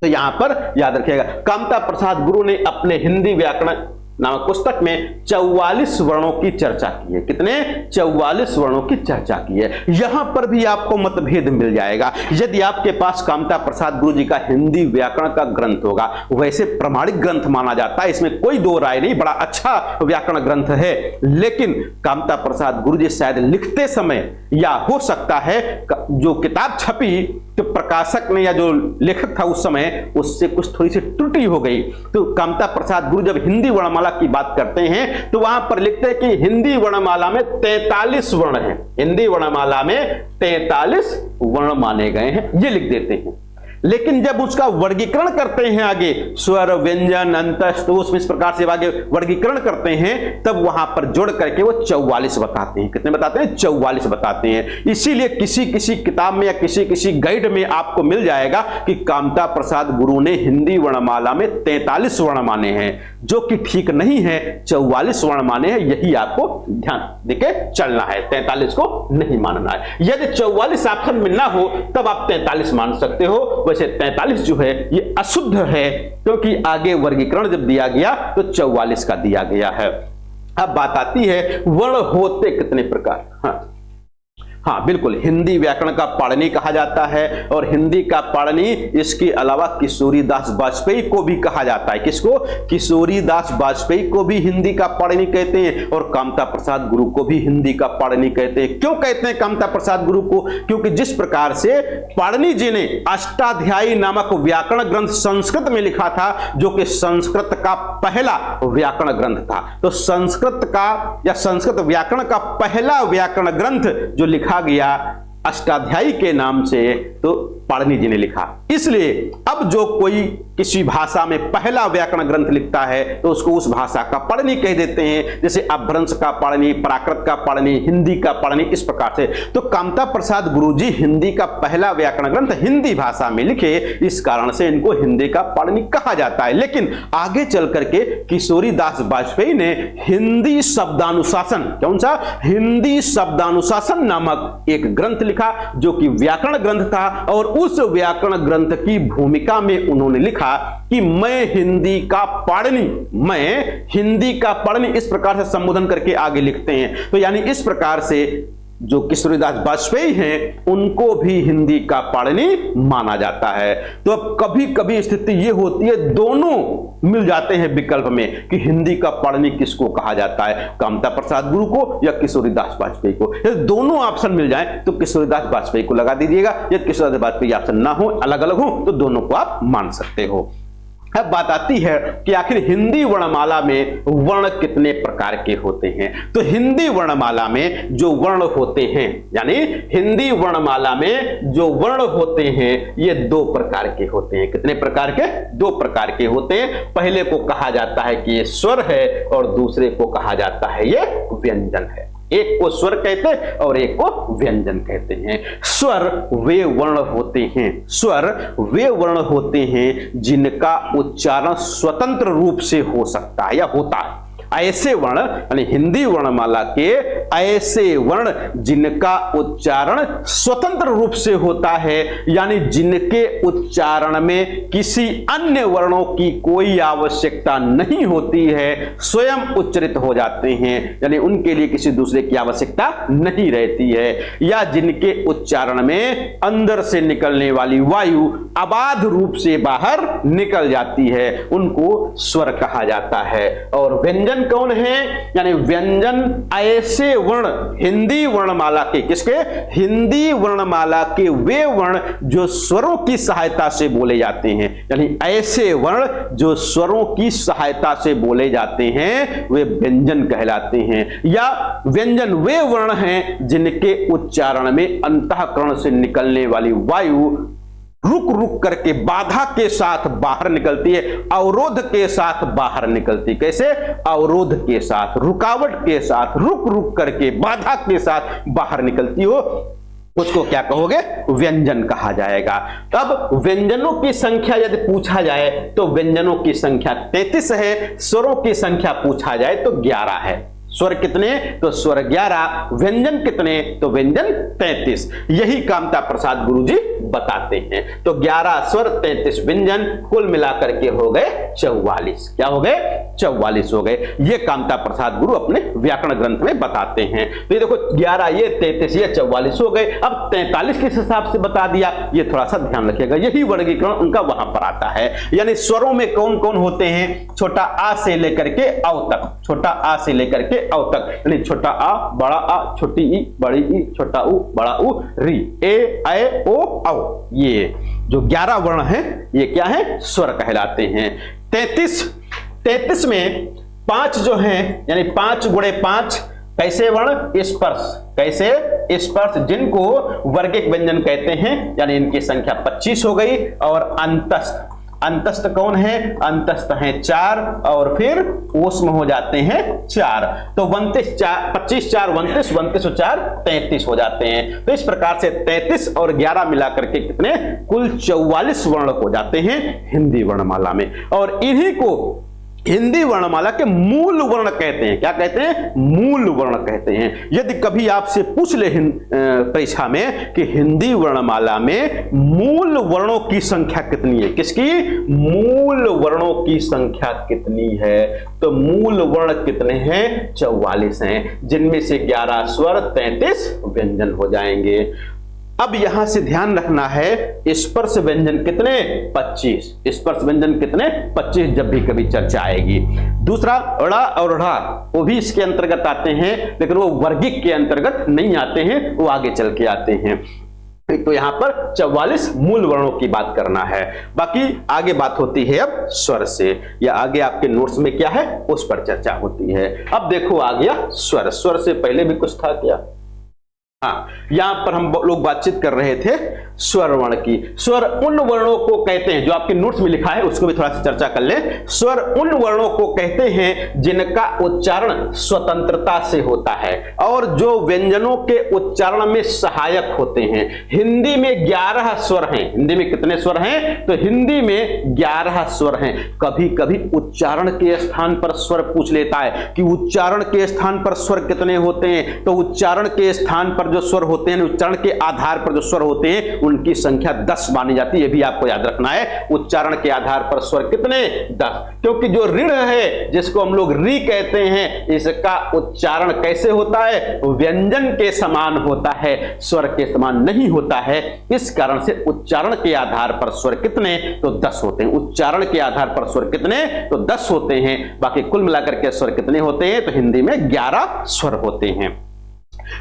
तो यहां पर याद रखिएगा, कामता प्रसाद गुरु ने अपने हिंदी व्याकरण नामक पुस्तक में 44 वर्णों की चर्चा की है। कितने? 44 वर्णों की चर्चा की है। यहां पर भी आपको मतभेद मिल जाएगा। यदि आपके पास कामता प्रसाद गुरु जी का हिंदी व्याकरण का ग्रंथ होगा, वैसे प्रमाणिक ग्रंथ माना जाता है, इसमें कोई दो राय नहीं, बड़ा अच्छा व्याकरण ग्रंथ है। लेकिन कामता प्रसाद गुरु जी शायद लिखते समय, या हो सकता है जो किताब छपी तो प्रकाशक ने या जो लेखक था उस समय, उससे कुछ थोड़ी सी त्रुटि हो गई। तो कामता प्रसाद गुरु जब हिंदी वर्णमाला की बात करते हैं तो वहां पर लिखते हैं कि हिंदी वर्णमाला में 43 वर्ण हैं। हिंदी वर्णमाला में 43 वर्ण माने गए हैं, ये लिख देते हैं। लेकिन जब उसका वर्गीकरण करते हैं आगे, स्वर, व्यंजन, अंतस्थ, इस प्रकार से आगे वर्गीकरण करते हैं, तब वहां पर जोड़ करके वो 44 बताते हैं। कितने बताते हैं? 44 बताते हैं। इसीलिए किसी किसी किताब में या किसी किसी गाइड में आपको मिल जाएगा कि कामता प्रसाद गुरु ने हिंदी वर्णमाला में 43 वर्ण माने हैं, जो कि ठीक नहीं है। 44 वर्ण माने हैं, यही आपको ध्यान देके चलना है। 43 को नहीं मानना है। यदि 44 ऑप्शन में ना हो तब आप 43 मान सकते हो। वैसे 43 जो है ये अशुद्ध है, क्योंकि आगे वर्गीकरण जब दिया गया तो 44 का दिया गया है। अब बात आती है वर्ण होते कितने प्रकार। हाँ बिल्कुल, हिंदी व्याकरण का पाणिनि कहा जाता है, और हिंदी का पाणिनि इसके अलावा किशोरीदास वाजपेयी को भी कहा जाता है। किसको? किशोरीदास वाजपेयी को भी हिंदी का पाणिनि कहते हैं, और कामता प्रसाद गुरु को भी हिंदी का पाणिनि कहते हैं। क्यों कहते हैं कामता प्रसाद गुरु को? क्योंकि जिस प्रकार से पाणिनि जी ने अष्टाध्यायी नामक व्याकरण ग्रंथ संस्कृत में लिखा था, जो कि संस्कृत का पहला व्याकरण ग्रंथ था, तो संस्कृत का या संस्कृत व्याकरण का पहला व्याकरण ग्रंथ जो लिखा गया अष्टाध्यायी के नाम से, तो पाणिनि जी ने लिखा। इसलिए अब जो कोई किसी भाषा में पहला व्याकरण ग्रंथ लिखता है तो उसको उस भाषा का पाणिनि कह देते हैं। जैसे अपभ्रंश का पाणिनि, प्राकृत का पाणिनि, हिंदी का पाणिनि, इस प्रकार से। तो कामता प्रसाद गुरुजी हिंदी का पहला व्याकरण ग्रंथ हिंदी भाषा में लिखे, इस कारण से इनको हिंदी का पाणिनि कहा जाता है। लेकिन आगे चल करके किशोरीदास वाजपेयी ने हिंदी शब्दानुशासन, कौन सा? हिंदी शब्दानुशासन नामक एक ग्रंथ लिखा, जो कि व्याकरण ग्रंथ था, और उस व्याकरण ग्रंथ की भूमिका में उन्होंने लिखा कि मैं हिंदी का पाणिनि, इस प्रकार से संबोधन करके आगे लिखते हैं। तो यानी इस प्रकार से जो किशोरीदास वाजपेयी हैं, उनको भी हिंदी का पाणिनि माना जाता है। तो अब कभी कभी स्थिति ये होती है, दोनों मिल जाते हैं विकल्प में कि हिंदी का पाणिनि किसको कहा जाता है, कामता प्रसाद गुरु को या किशोरीदास वाजपेयी को। यदि दोनों ऑप्शन मिल जाए तो किशोरीदास वाजपेयी को लगा दीजिएगा। यदि किशोरीदास वाजपेयी ऑप्शन ना हो, अलग अलग हो, तो दोनों को आप मान सकते हो। अब बात आती है कि आखिर हिंदी वर्णमाला में वर्ण कितने प्रकार के होते हैं। तो हिंदी वर्णमाला में जो वर्ण होते हैं, यानी हिंदी वर्णमाला में जो वर्ण होते हैं, ये 2 प्रकार के होते हैं। कितने प्रकार के? 2 प्रकार के होते हैं। पहले को कहा जाता है कि ये स्वर है, और दूसरे को कहा जाता है ये व्यंजन है। एक को स्वर कहते हैं और एक को व्यंजन कहते हैं। स्वर वे वर्ण होते हैं जिनका उच्चारण स्वतंत्र रूप से हो सकता है या होता है। ऐसे वर्ण, यानी हिंदी वर्णमाला के ऐसे वर्ण जिनका उच्चारण स्वतंत्र रूप से होता है, यानी जिनके उच्चारण में किसी अन्य वर्णों की कोई आवश्यकता नहीं होती है, स्वयं उच्चरित हो जाते हैं, यानी उनके लिए किसी दूसरे की आवश्यकता नहीं रहती है, या जिनके उच्चारण में अंदर से निकलने वाली वायु अबाध रूप से बाहर निकल जाती है, उनको स्वर कहा जाता है। और व्यंजन कौन है? यानी व्यंजन ऐसे वर्ण हिंदी वर्णमाला के, किसके? हिंदी वर्णमाला के वे वर्ण जो स्वरों की सहायता से बोले जाते हैं, यानी ऐसे वर्ण जो स्वरों की सहायता से बोले जाते हैं, वे व्यंजन कहलाते हैं। या व्यंजन वे वर्ण हैं जिनके उच्चारण में अंतःकरण से निकलने वाली वायु रुक रुक करके बाधा के साथ बाहर निकलती है, अवरोध के साथ बाहर निकलती। कैसे? अवरोध के साथ, रुकावट के साथ, रुक रुक करके बाधा के साथ बाहर निकलती हो, उसको क्या कहोगे? व्यंजन कहा जाएगा। तब व्यंजनों की संख्या यदि पूछा जाए तो व्यंजनों की संख्या 33 है, स्वरों की संख्या पूछा जाए तो 11 है। स्वर कितने? तो स्वर 11। व्यंजन कितने? तो व्यंजन 33। यही कामता प्रसाद गुरुजी बताते हैं। तो 11 स्वर 33 व्यंजन, कुल मिलाकर के हो गए 44। क्या हो गए? 44 हो गए। ये कामता प्रसाद गुरु अपने व्याकरण ग्रंथ में बताते हैं। तो ये देखो 11 ये 33 ये 44 हो गए। अब 43 किस हिसाब से बता दिया, ये थोड़ा सा ध्यान रखिएगा। यही वर्गीकरण उनका वहां पर आता है। यानी स्वरों में कौन कौन होते हैं? छोटा आ से लेकर के औ तक, छोटा आ से लेकर के औ तक, यानी छोटा आ, बड़ा आ, छोटी ई, बड़ी ई, छोटा उ, बड़ा उ, री, ए, ऐ, ओ, औ। ये जो 11 वर्ण हैं ये क्या है? स्वर कहलाते हैं। 33 में 5 जो हैं, यानी 5 गुणे 5 कैसे वर्ण? स्पर्श। कैसे? स्पर्श, जिनको वर्गिक व्यंजन कहते हैं, यानी इनकी संख्या 25 हो गई। और अंतस्थ, अंतस्थ कौन है? अंतस्थ हैं 4 और फिर ऊष्म हो जाते हैं 4। तो 25 4 29, 29 और 4 33 हो जाते हैं। तो इस प्रकार से 33 और 11 मिलाकर के कितने? कुल 44 वर्ण हो जाते हैं हिंदी वर्णमाला में। और इन्हीं को हिंदी वर्णमाला के मूल वर्ण कहते हैं। क्या कहते हैं? मूल वर्ण कहते हैं। यदि कभी आपसे पूछ ले परीक्षा में कि हिंदी वर्णमाला में मूल वर्णों की संख्या कितनी है, किसकी? मूल वर्णों की संख्या कितनी है? तो मूल वर्ण कितने हैं? 44 हैं, जिनमें से 11 स्वर 33 व्यंजन हो जाएंगे। अब यहां से ध्यान रखना है, स्पर्श व्यंजन कितने? 25। स्पर्श व्यंजन कितने? 25, जब भी कभी चर्चा आएगी। दूसरा ड़ा और ढ़ा, वो भी इसके अंतर्गत आते हैं, लेकिन वो वर्गिक के अंतर्गत नहीं आते हैं, वो आगे चल के आते हैं। तो यहां पर 44 मूल वर्णों की बात करना है। बाकी आगे बात होती है अब स्वर से, या आगे आपके नोट्स में क्या है उस पर चर्चा होती है। अब देखो आ गया स्वर। स्वर से पहले भी कुछ था क्या? हाँ, यहां पर हम लोग बातचीत कर रहे थे स्वर वर्ण की। स्वर उन वर्णों को कहते हैं, जो आपके नोट्स में लिखा है उसको भी थोड़ा सा चर्चा कर ले। स्वर उन वर्णों को कहते हैं जिनका उच्चारण स्वतंत्रता से होता है और जो व्यंजनों के उच्चारण में सहायक होते हैं। हिंदी में 11 स्वर हैं। हिंदी में कितने स्वर हैं? तो हिंदी में 11 स्वर हैं। कभी कभी उच्चारण के स्थान पर स्वर पूछ लेता है कि उच्चारण के स्थान पर स्वर कितने होते हैं। तो उच्चारण के स्थान पर जो स्वर होते हैं, उच्चारण के आधार पर जो स्वर होते हैं, उनकी संख्या 10 मानी जाती है। यह भी आपको याद रखना है। उच्चारण के आधार पर स्वर कितने? 10। क्योंकि जो ऋण है, जिसको हम लोग री कहते हैं, इसका उच्चारण कैसे होता है? व्यंजन के समान होता है, स्वर के समान नहीं होता है। इस कारण से उच्चारण के आधार पर स्वर कितने? तो 10 होते हैं। उच्चारण के आधार पर स्वर कितने? तो 10 होते हैं। बाकी कुल मिलाकर के स्वर कितने होते हैं? तो हिंदी में 11 स्वर होते हैं।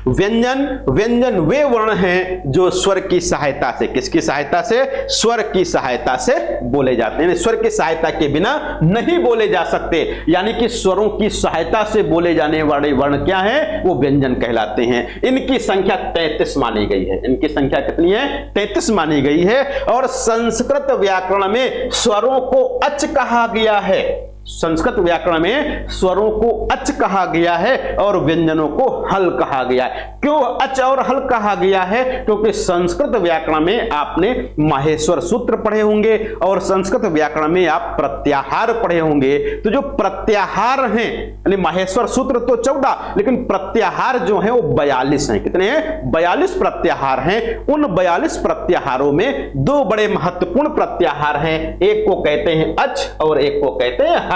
व्यंजन वे वर्ण हैं जो स्वर की सहायता से, किसकी सहायता से? स्वर की सहायता से बोले जाते हैं। स्वर की सहायता के बिना नहीं बोले जा सकते, यानी कि स्वरों की सहायता से बोले जाने वाले वर्ण क्या हैं? वो व्यंजन कहलाते हैं। इनकी संख्या 33 मानी गई है। इनकी संख्या कितनी है? 33 मानी गई है। और संस्कृत व्याकरण में स्वरों को अच कहा गया है। संस्कृत व्याकरण में स्वरों को अच कहा गया है और व्यंजनों को हल कहा गया है। क्यों अच और हल कहा गया है? क्योंकि संस्कृत व्याकरण में आपने माहेश्वर सूत्र पढ़े होंगे और संस्कृत व्याकरण में आप प्रत्याहार पढ़े होंगे। तो जो प्रत्याहार हैं, यानी माहेश्वर सूत्र तो 14, लेकिन प्रत्याहार जो है वो 42 हैं। कितने हैं? 42 प्रत्याहार हैं। उन 42 प्रत्याहारों में 2 बड़े महत्वपूर्ण प्रत्याहार हैं। एक को कहते हैं अच और एक को कहते हैं हल।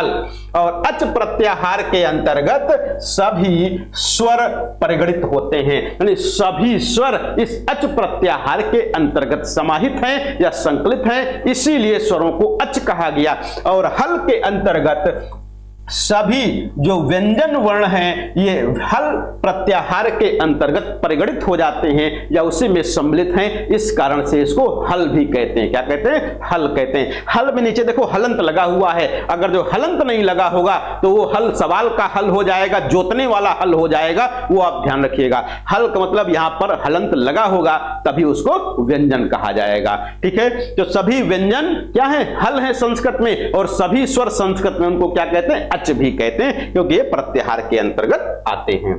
और अच प्रत्याहार के अंतर्गत सभी स्वर परिगणित होते हैं, यानी सभी स्वर इस अच प्रत्याहार के अंतर्गत समाहित हैं या संकलित हैं, इसीलिए स्वरों को अच कहा गया। और हल के अंतर्गत सभी जो व्यंजन वर्ण हैं ये हल प्रत्याहार के अंतर्गत परिगणित हो जाते हैं, या उसी में सम्मिलित हैं, इस कारण से इसको हल भी कहते हैं। क्या कहते हैं? हल कहते हैं। हल में नीचे देखो हलंत लगा हुआ है, अगर जो हलंत नहीं लगा होगा तो वो हल सवाल का हल हो जाएगा, जोतने वाला हल हो जाएगा, वो आप ध्यान रखिएगा। हल का मतलब यहां पर हलंत लगा होगा तभी उसको व्यंजन कहा जाएगा। ठीक है, तो सभी व्यंजन क्या है? हल है संस्कृत में, और सभी स्वर संस्कृत में उनको क्या कहते हैं? अच भी कहते हैं, क्योंकि ये प्रत्याहार के अंतर्गत आते हैं।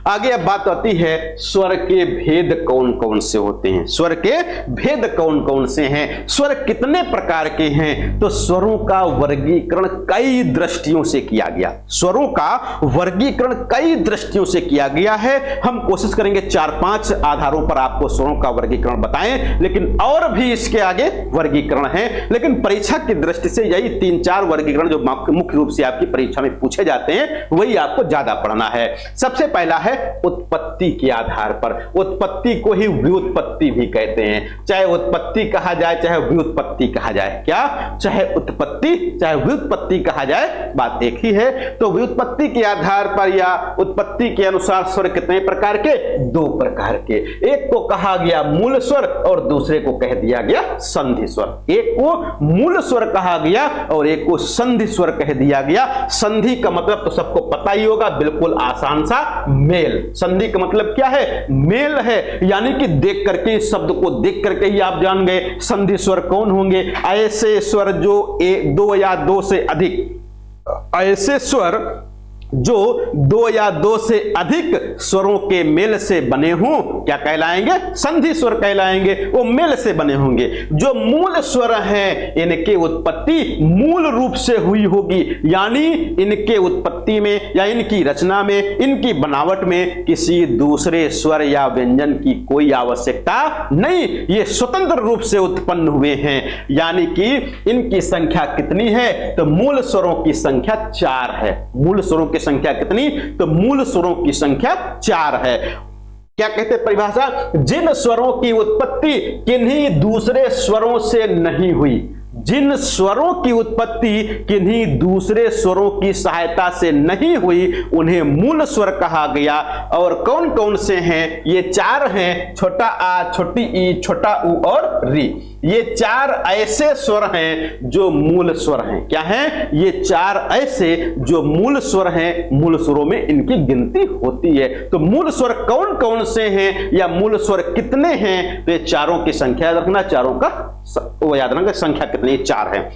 आगे अब बात आती है स्वर के भेद कौन कौन से होते हैं। स्वर के भेद कौन कौन से हैं, स्वर कितने प्रकार के हैं? तो स्वरों का वर्गीकरण कई दृष्टियों से किया गया। स्वरों का वर्गीकरण कई दृष्टियों से किया गया है। हम कोशिश करेंगे 4-5 आधारों पर आपको स्वरों का वर्गीकरण बताएं, लेकिन और भी इसके आगे वर्गीकरण है, लेकिन परीक्षा की दृष्टि से यही 3-4 वर्गीकरण जो मुख्य रूप से आपकी परीक्षा में पूछे जाते हैं वही आपको ज्यादा पढ़ना है। सबसे पहला है उत्पत्ति के आधार पर। उत्पत्ति को ही व्युत्पत्ति भी कहते हैं, चाहे उत्पत्ति कहा जाए चाहे व्युत्पत्ति कहा जाए। क्या? चाहे उत्पत्ति चाहे व्युत्पत्ति कहा जाए, बात एक ही है। तो व्युत्पत्ति के आधार पर या उत्पत्ति के अनुसार स्वर कितने प्रकार के? 2 प्रकार के। एक को कहा गया मूल स्वर और दूसरे को कह दिया गया संधि स्वर। एक को मूल स्वर कहा गया और एक को संधि स्वर कह दिया गया। संधि का मतलब तो सबको पता ही होगा, बिल्कुल आसान सा, मेल। संधि का मतलब क्या है? मेल है, यानी कि देख करके, इस शब्द को देख करके ही आप जान गए संधि स्वर कौन होंगे। ऐसे स्वर जो 2 या 2 से अधिक, ऐसे स्वर जो 2 या 2 से अधिक स्वरों के मेल से बने हों क्या कहलाएंगे? संधि स्वर कहलाएंगे। वो मेल से बने होंगे। जो मूल स्वर हैं इनके उत्पत्ति मूल रूप से हुई होगी, यानी इनके उत्पत्ति में या इनकी रचना में, इनकी बनावट में किसी दूसरे स्वर या व्यंजन की कोई आवश्यकता नहीं, ये स्वतंत्र रूप से उत्पन्न हुए हैं। यानी कि इनकी संख्या कितनी है? तो मूल स्वरों की संख्या 4 है। मूल स्वरों की संख्या कितनी? तो मूल स्वरों की संख्या 4 है। क्या कहते हैं परिभाषा? जिन स्वरों की उत्पत्ति किन्हीं दूसरे स्वरों से नहीं हुई, जिन स्वरों की उत्पत्ति किन्हीं दूसरे स्वरों की सहायता से नहीं हुई उन्हें मूल स्वर कहा गया। और कौन कौन से हैं? ये 4 हैं, छोटा आ, छोटी ई, छोटा ऊ और री। ये 4 ऐसे स्वर हैं जो मूल स्वर हैं। क्या हैं? ये 4 ऐसे जो मूल स्वर हैं, मूल स्वरों में इनकी गिनती होती है। तो मूल स्वर कौन कौन से हैं या मूल स्वर कितने हैं? तो ये चारों की संख्या याद रखना, चारों का वो याद रखना संख्या कितनी? 4 है।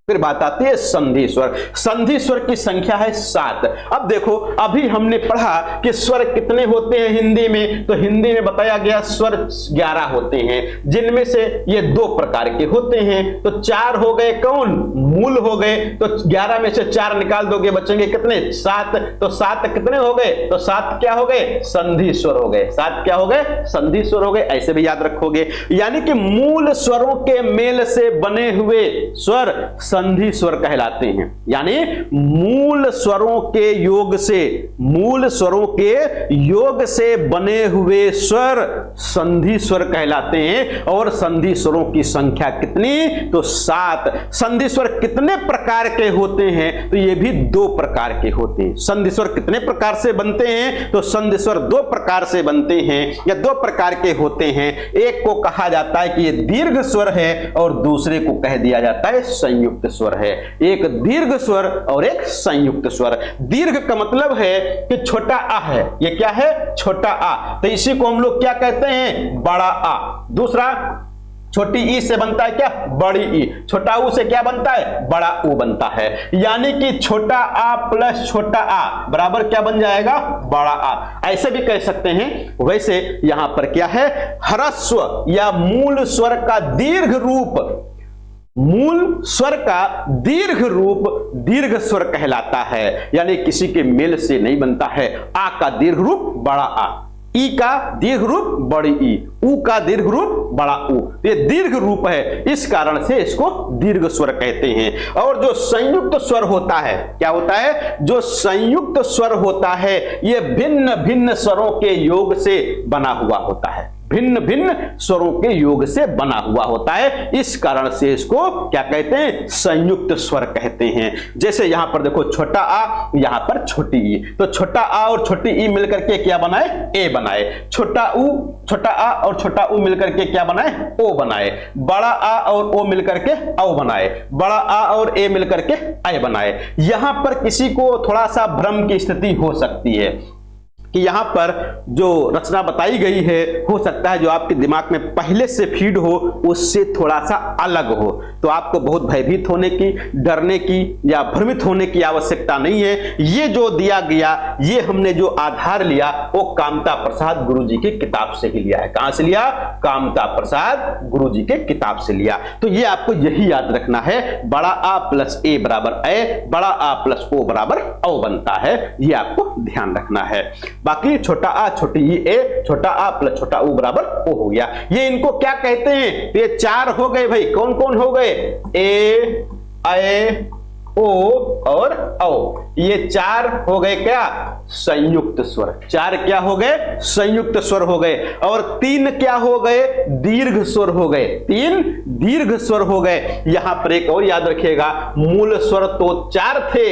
फिर बात आती है संधि स्वर। संधि स्वर की संख्या है 7। अब देखो, अभी हमने पढ़ा कि स्वर कितने होते हैं हिंदी में, तो हिंदी में बताया गया स्वर 11 होते हैं, जिनमें से ये 2 प्रकार के होते हैं। तो 4 हो गए कौन? मूल हो गए। तो 11 में से 4 निकाल दोगे, बचेंगे कितने? 7। तो 7 कितने हो गए? तो 7 क्या हो गए? संधि स्वर हो गए। 7 क्या हो गए? संधि स्वर हो गए। ऐसे भी याद रखोगे, यानी कि मूल स्वरों के मेल से बने हुए स्वर संधि स्वर कहलाते हैं। यानी मूल स्वरों के योग से, मूल स्वरों के योग से बने हुए स्वर संधि स्वर कहलाते हैं। और संधि स्वरों की संख्या कितनी? तो 7। संधि स्वर कितने प्रकार के होते हैं? तो ये भी 2 प्रकार के होते हैं। संधि स्वर कितने प्रकार से बनते हैं? तो संधि स्वर 2 प्रकार से बनते हैं या 2 प्रकार के होते हैं। एक को कहा जाता है कि ये दीर्घ स्वर है और दूसरे को कह दिया जाता है संयुक्त स्वर है। एक दीर्घ स्वर और एक संयुक्त स्वर। दीर्घ का मतलब है कि छोटा आ है, ये क्या है? छोटा आ, तो इसी को हम लोग क्या कहते हैं? बड़ा आ। दूसरा छोटी ई से बनता है क्या? बड़ी ई। छोटा ऊ से क्या बनता है? बड़ा ऊ बनता है। यानी कि छोटा आ प्लस छोटा आ बराबर क्या बन जाएगा? बड़ा आ। ऐसे भी कह सकते हैं। वैसे यहां पर क्या है? ह्रस्व या मूल स्वर का दीर्घ रूप, मूल स्वर का दीर्घ रूप दीर्घ स्वर कहलाता है। यानी किसी के मेल से नहीं बनता है। आ का दीर्घ रूप बड़ा आ, ई का दीर्घ रूप बड़ी ई, ऊ का दीर्घ रूप बड़ा ऊ। ये दीर्घ रूप है, इस कारण से इसको दीर्घ स्वर कहते हैं। और जो संयुक्त स्वर होता है, क्या होता है? जो संयुक्त स्वर होता है ये भिन्न भिन्न स्वरों के योग से बना हुआ होता है। भिन्न भिन्न स्वरों के योग से बना हुआ होता है। इस कारण से इसको क्या कहते हैं, संयुक्त स्वर कहते हैं। जैसे यहां पर देखो छोटा आ, यहां पर छोटी ई, तो छोटा आ और छोटी ई मिलकर के क्या बनाए, ए बनाए। छोटा आ और छोटा ऊ मिलकर के क्या बनाए, ओ बनाए। बड़ा आ और ओ मिलकर के औ बनाए। बड़ा आ और ए मिलकर के ऐ बनाए। यहां पर किसी को थोड़ा सा भ्रम की स्थिति हो सकती है कि यहां पर जो रचना बताई गई है, हो सकता है जो आपके दिमाग में पहले से फीड हो उससे थोड़ा सा अलग हो, तो आपको बहुत भयभीत होने की, डरने की या भ्रमित होने की आवश्यकता नहीं है। ये जो दिया गया, ये हमने जो आधार लिया वो कामता प्रसाद गुरुजी की किताब से ही लिया है। कहां से लिया, कामता प्रसाद गुरुजी के किताब से लिया। तो ये आपको यही याद रखना है, बड़ा आ प्लस ए बराबर ए, बड़ा आ प्लस ओ बराबर औ बनता है, ये आपको ध्यान रखना है। बाकी छोटा आ छोटी ई ए, छोटा आ प्लस छोटा ऊ बराबर ओ हो गया। ये इनको क्या कहते हैं, ये चार हो गए भाई। कौन कौन हो गए, ए, ऐ, ओ और औ, ये चार हो गए क्या, संयुक्त स्वर। चार क्या हो गए, संयुक्त स्वर हो गए। और तीन क्या हो गए, दीर्घ स्वर हो गए। तीन दीर्घ स्वर हो गए। यहां पर एक और याद रखिएगा, मूल स्वर तो चार थे,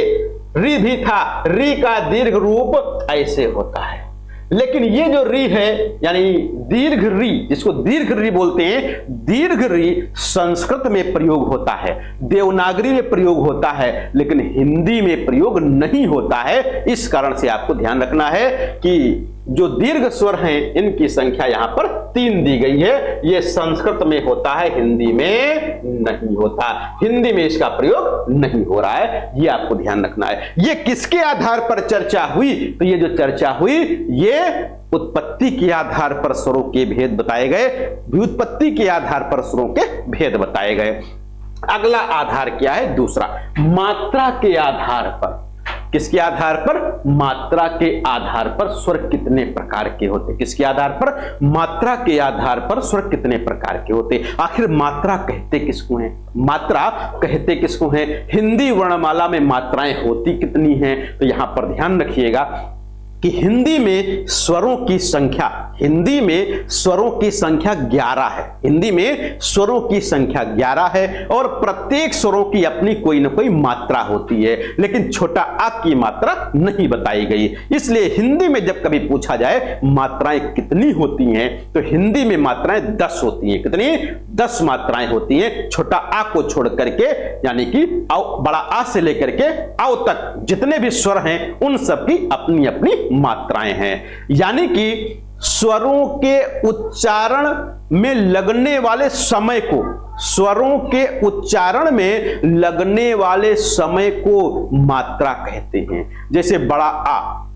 री भी था, री का दीर्घ रूप ऐसे होता है। लेकिन ये जो री है यानी दीर्घ री, जिसको दीर्घ री बोलते हैं, दीर्घ री संस्कृत में प्रयोग होता है, देवनागरी में प्रयोग होता है, लेकिन हिंदी में प्रयोग नहीं होता है। इस कारण से आपको ध्यान रखना है कि जो दीर्घ स्वर हैं इनकी संख्या यहां पर 3 दी गई है। ये संस्कृत में होता है, हिंदी में नहीं होता। हिंदी में इसका प्रयोग नहीं हो रहा है, ये आपको ध्यान रखना है। ये किसके आधार पर चर्चा हुई, तो ये जो चर्चा हुई ये उत्पत्ति के आधार पर स्वरों के भेद बताए गए, व्युत्पत्ति के आधार पर स्वरों के भेद बताए गए। अगला आधार क्या है, दूसरा, मात्रा के आधार पर। किसके आधार पर, मात्रा के आधार पर स्वर कितने प्रकार के होते। किसके आधार पर, मात्रा के आधार पर स्वर कितने प्रकार के होते। आखिर मात्रा कहते किसको हैं, मात्रा कहते किसको हैं, हिंदी वर्णमाला में मात्राएं होती कितनी हैं, तो यहां पर ध्यान रखिएगा कि हिंदी में स्वरों की संख्या, हिंदी में स्वरों की संख्या 11 है। हिंदी में स्वरों की संख्या 11 है और प्रत्येक स्वरों की अपनी कोई ना कोई मात्रा होती है, लेकिन छोटा आ की मात्रा नहीं बताई गई। इसलिए हिंदी में जब कभी पूछा जाए मात्राएं कितनी होती हैं, तो हिंदी में मात्राएं 10 होती हैं। कितनी, 10 मात्राएं होती हैं, छोटा आ को छोड़ करके, यानी कि बड़ा आ से लेकर के औ तक जितने भी स्वर हैं उन सब की अपनी अपनी मात्राएं हैं। यानी कि स्वरों के उच्चारण में लगने वाले समय को, स्वरों के उच्चारण में लगने वाले समय को मात्रा कहते हैं। जैसे बड़ा आ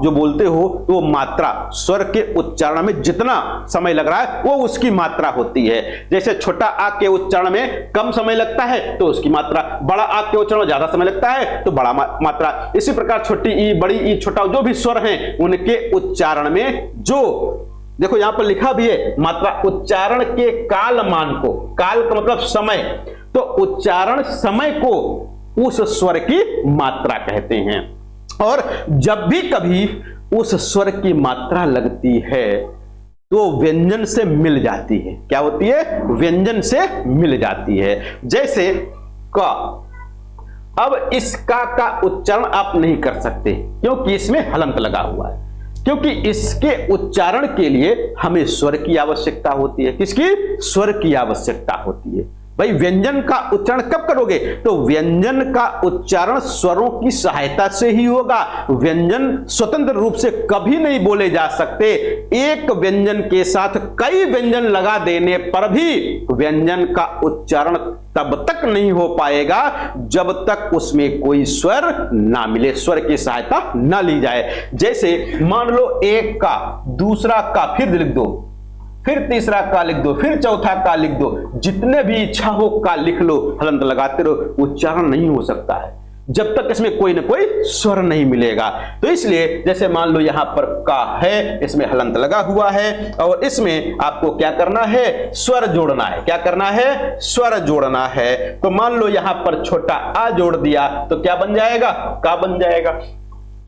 जो बोलते हो तो मात्रा, स्वर के उच्चारण में जितना समय लग रहा है वो उसकी मात्रा होती है। जैसे छोटा आ के उच्चारण में कम समय लगता है तो उसकी मात्रा, बड़ा आ के उच्चारण में ज्यादा समय लगता है तो बड़ा मात्रा। इसी प्रकार छोटी ई, बड़ी ई, छोटा जो भी स्वर हैं उनके उच्चारण में जो, देखो यहां पर लिखा भी है मात्रा, उच्चारण के काल मान को, काल का मतलब समय, तो उच्चारण समय को उस स्वर की मात्रा कहते हैं। और जब भी कभी उस स्वर की मात्रा लगती है तो व्यंजन से मिल जाती है। क्या होती है, व्यंजन से मिल जाती है। जैसे क, अब इस का उच्चारण आप नहीं कर सकते क्योंकि इसमें हलंत लगा हुआ है, क्योंकि इसके उच्चारण के लिए हमें स्वर की आवश्यकता होती है। किसकी, स्वर की आवश्यकता होती है। भाई व्यंजन का उच्चारण कब करोगे, तो व्यंजन का उच्चारण स्वरों की सहायता से ही होगा। व्यंजन स्वतंत्र रूप से कभी नहीं बोले जा सकते। एक व्यंजन के साथ कई व्यंजन लगा देने पर भी व्यंजन का उच्चारण तब तक नहीं हो पाएगा जब तक उसमें कोई स्वर ना मिले, स्वर की सहायता ना ली जाए। जैसे मान लो एक का, दूसरा का, फिर लिख दो, फिर तीसरा का लिख दो, फिर चौथा का लिख दो, जितने भी इच्छा हो का लिख लो, हलंत लगाते रहो, उच्चारण नहीं हो सकता है जब तक इसमें कोई ना कोई स्वर नहीं मिलेगा। तो इसलिए जैसे मान लो यहां पर का है, इसमें हलंत लगा हुआ है और इसमें आपको क्या करना है, स्वर जोड़ना है। क्या करना है, स्वर जोड़ना है। तो मान लो यहां पर छोटा आ जोड़ दिया तो क्या बन जाएगा, का बन जाएगा।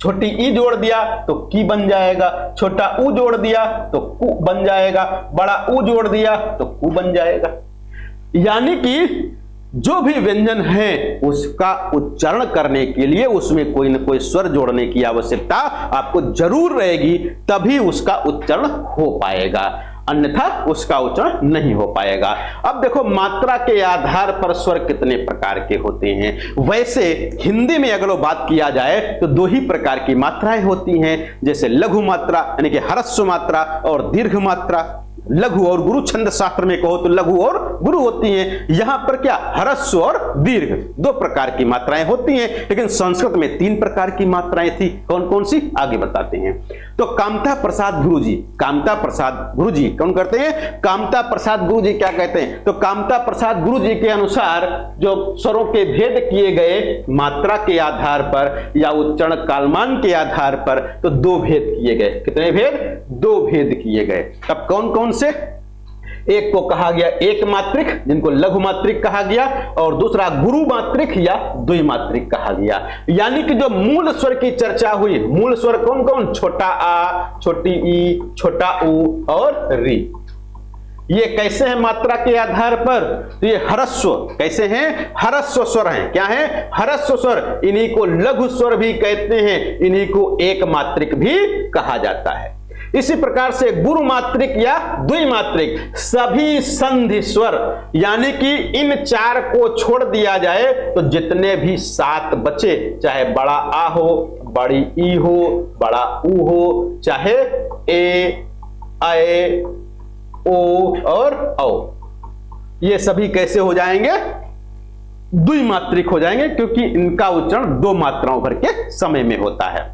छोटी ई जोड़ दिया तो की बन जाएगा, छोटा ऊ जोड़ दिया तो कु बन जाएगा, बड़ा ऊ जोड़ दिया तो कु बन जाएगा। यानी कि जो भी व्यंजन है उसका उच्चारण करने के लिए उसमें कोई न कोई स्वर जोड़ने की आवश्यकता आपको जरूर रहेगी, तभी उसका उच्चारण हो पाएगा, अन्यथा उसका उच्चारण नहीं हो पाएगा। अब देखो मात्रा के आधार पर स्वर कितने प्रकार के होते हैं। वैसे हिंदी में अगर बात किया जाए तो दो ही प्रकार की मात्राएं होती हैं, जैसे लघु मात्रा यानी कि ह्रस्व मात्रा और दीर्घ मात्रा। लघु और गुरु, छंद शास्त्र में कहो तो लघु और गुरु होती हैं। यहां पर क्या ह्रस्व और दीर्घ दो प्रकार की मात्राएं होती हैं, लेकिन संस्कृत में तीन प्रकार की मात्राएं थी। कौन कौन सी आगे बताते हैं। तो कामता प्रसाद गुरुजी, कामता प्रसाद गुरुजी कौन करते हैं, कामता प्रसाद गुरुजी क्या कहते हैं। तो कामता प्रसाद गुरुजी के अनुसार जो स्वरों के भेद किए गए मात्रा के आधार पर या उच्चारण कालमान के आधार पर, तो दो भेद किए गए। कितने भेद, दो भेद किए गए। अब कौन कौन से, एक को कहा गया एक मात्रिक जिनको लघु मात्रिक कहा गया, और दूसरा गुरु मात्रिक या द्विमात्रिक कहा गया। यानी कि जो मूल स्वर की चर्चा हुई, मूल स्वर कौन कौन, छोटा आ, छोटी ई, छोटा ऊ और री। ये कैसे हैं मात्रा के आधार पर, तो ये ह्रस्व कैसे हैं, ह्रस्व स्वर हैं। क्या है, ह्रस्व स्वर। इन्हीं को लघु स्वर भी कहते हैं, इन्हीं को एक मात्रिक भी कहा जाता है। इसी प्रकार से गुरु मात्रिक या द्विमात्रिक सभी संधि स्वर, यानी कि इन चार को छोड़ दिया जाए तो जितने भी सात बचे, चाहे बड़ा आ हो, बड़ी ई हो, बड़ा ऊ हो, चाहे ए, आए, ओ और औ, ये सभी कैसे हो जाएंगे, द्विमात्रिक हो जाएंगे, क्योंकि इनका उच्चारण दो मात्राओं भर के समय में होता है।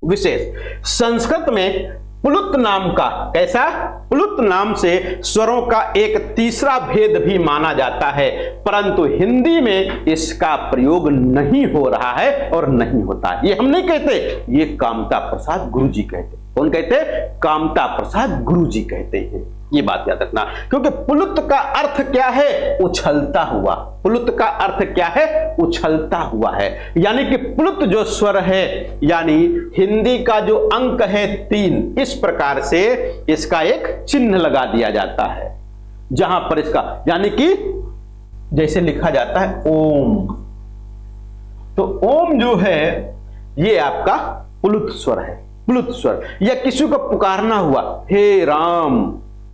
विशेष संस्कृत में प्लुत नाम का, कैसा, प्लुत नाम से स्वरों का एक तीसरा भेद भी माना जाता है, परंतु हिंदी में इसका प्रयोग नहीं हो रहा है और नहीं होता। ये हम नहीं कहते, ये कामता प्रसाद गुरुजी कहते। कौन कहते, कामता प्रसाद गुरुजी कहते हैं। ये बात याद रखना, क्योंकि प्लुत का अर्थ क्या है, उछलता हुआ। प्लुत का अर्थ क्या है, उछलता हुआ है। यानी कि प्लुत जो स्वर है, यानी हिंदी का जो अंक है 3, इस प्रकार से इसका एक चिन्ह लगा दिया जाता है, जहां पर इसका, यानी कि जैसे लिखा जाता है ओम, तो ओम जो है ये आपका प्लुत स्वर है, प्लुत स्वर। या किसी को पुकारना हुआ, हे राम,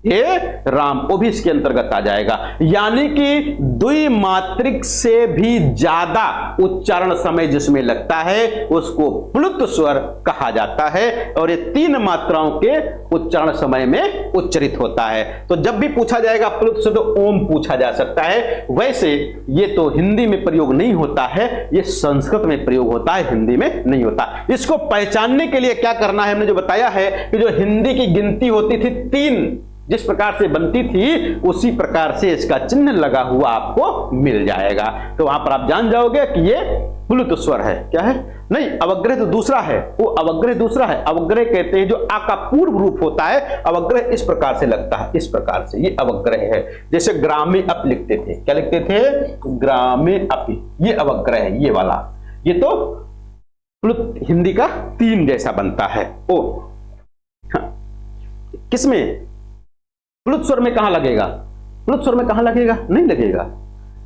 हे राम, वो भी इसके अंतर्गत आ जाएगा। यानी कि द्विमात्रिक से भी ज्यादा उच्चारण समय जिसमें लगता है उसको प्लुत स्वर कहा जाता है, और ये तीन मात्राओं के उच्चारण समय में उच्चरित होता है। तो जब भी पूछा जाएगा प्लुत से तो ओम पूछा जा सकता है। वैसे ये तो हिंदी में प्रयोग नहीं होता है, ये संस्कृत में प्रयोग होता है, हिंदी में नहीं होता। इसको पहचानने के लिए क्या करना है, हमने जो बताया है कि जो हिंदी की गिनती होती थी 3, जिस प्रकार से बनती थी उसी प्रकार से इसका चिन्ह लगा हुआ आपको मिल जाएगा। तो वहां पर आप जान जाओगे कि ये प्लुत स्वर है। क्या है, नहीं, अवग्रह तो दूसरा है, वो अवग्रह दूसरा है। अवग्रह कहते हैं जो आ का पूर्व रूप होता है, अवग्रह इस प्रकार से लगता है, इस प्रकार से, ये अवग्रह है। जैसे ग्रामे अप लिखते थे, क्या लिखते थे, ग्रामे अपि, ये अवग्रह है, ये वाला। ये तो प्लुत हिंदी का 3 जैसा बनता है। ओ हाँ। किसमें, प्लुत स्वर में कहां लगेगा, प्लुत स्वर में कहां लगेगा, नहीं लगेगा।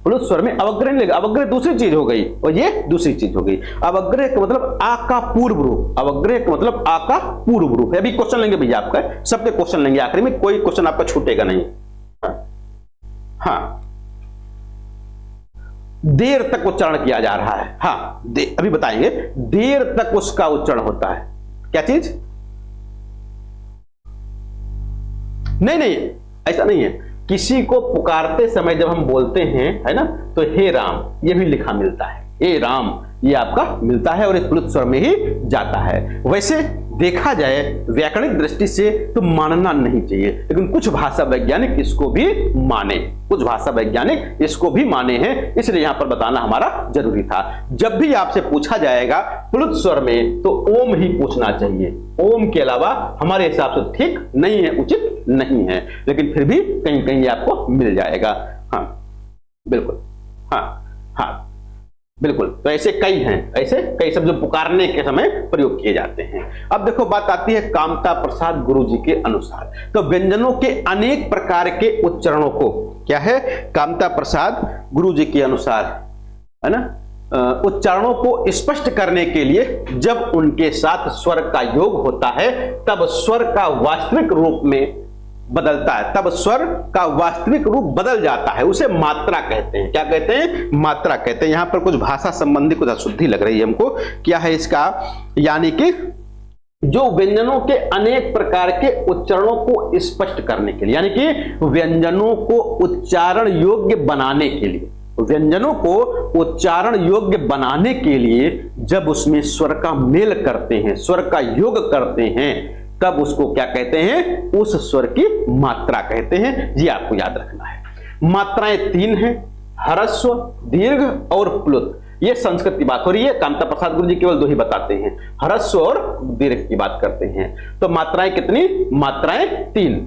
प्लुत स्वर में अवग्रह नहीं लगेगा, अवग्रह दूसरी चीज हो गई और ये दूसरी चीज हो गई। अवग्रह का मतलब आ का पूर्व रूप, अवग्रह का मतलब आ का पूर्व रूप है। अभी क्वेश्चन लेंगे भैया आपका, सबके क्वेश्चन लेंगे आखिरी में, कोई क्वेश्चन आपका छूटेगा नहीं। हाँ, देर तक उच्चारण किया जा रहा है। हाँ, अभी बताएंगे, देर तक उसका उच्चारण होता है। क्या चीज, नहीं नहीं, ऐसा नहीं है। किसी को पुकारते समय जब हम बोलते हैं, है ना, तो हे राम, ये भी लिखा मिलता है, हे राम, ये आपका मिलता है और एक प्लुत स्वर में ही जाता है। वैसे देखा जाए व्याकरणिक दृष्टि से तो मानना नहीं चाहिए, लेकिन कुछ भाषा वैज्ञानिक इसको भी माने, कुछ भाषा वैज्ञानिक इसको भी माने हैं, इसलिए यहां पर बताना हमारा जरूरी था। जब भी आपसे पूछा जाएगा प्लुत स्वर में तो ओम ही पूछना चाहिए, ओम के अलावा हमारे हिसाब से ठीक नहीं है, उचित नहीं है, लेकिन फिर भी कहीं कहीं आपको मिल जाएगा। हाँ बिल्कुल, हाँ हाँ। बिल्कुल। तो ऐसे कई हैं, ऐसे कई शब्द जो पुकारने के समय प्रयोग किए जाते हैं। अब देखो बात आती है कामता प्रसाद गुरुजी के अनुसार। तो व्यंजनों के अनेक प्रकार के उच्चारणों को क्या है, कामता प्रसाद गुरुजी के अनुसार, है ना, उच्चारणों को स्पष्ट करने के लिए जब उनके साथ स्वर का योग होता है तब स्वर का वास्तविक रूप में बदलता है, तब स्वर का वास्तविक रूप बदल जाता है, उसे मात्रा कहते हैं। क्या कहते हैं? मात्रा कहते हैं। यहां पर कुछ भाषा संबंधी कुछ अशुद्धि लग रही है हमको। क्या है इसका? यानी कि जो व्यंजनों के अनेक प्रकार के उच्चारणों को स्पष्ट करने के लिए, यानी कि व्यंजनों को उच्चारण योग्य बनाने के लिए, व्यंजनों को उच्चारण योग्य बनाने के लिए जब उसमें स्वर का मेल करते हैं, स्वर का योग करते हैं, तब उसको क्या कहते हैं? उस स्वर की मात्रा कहते हैं। ये आपको याद रखना है। मात्राएं 3 हैं, ह्रस्व, दीर्घ और प्लुत। ये संस्कृत की बात हो रही है, कामता प्रसाद गुरुजी केवल 2 ही बताते हैं, ह्रस्व और दीर्घ की बात करते हैं। तो मात्राएं कितनी? मात्राएं 3।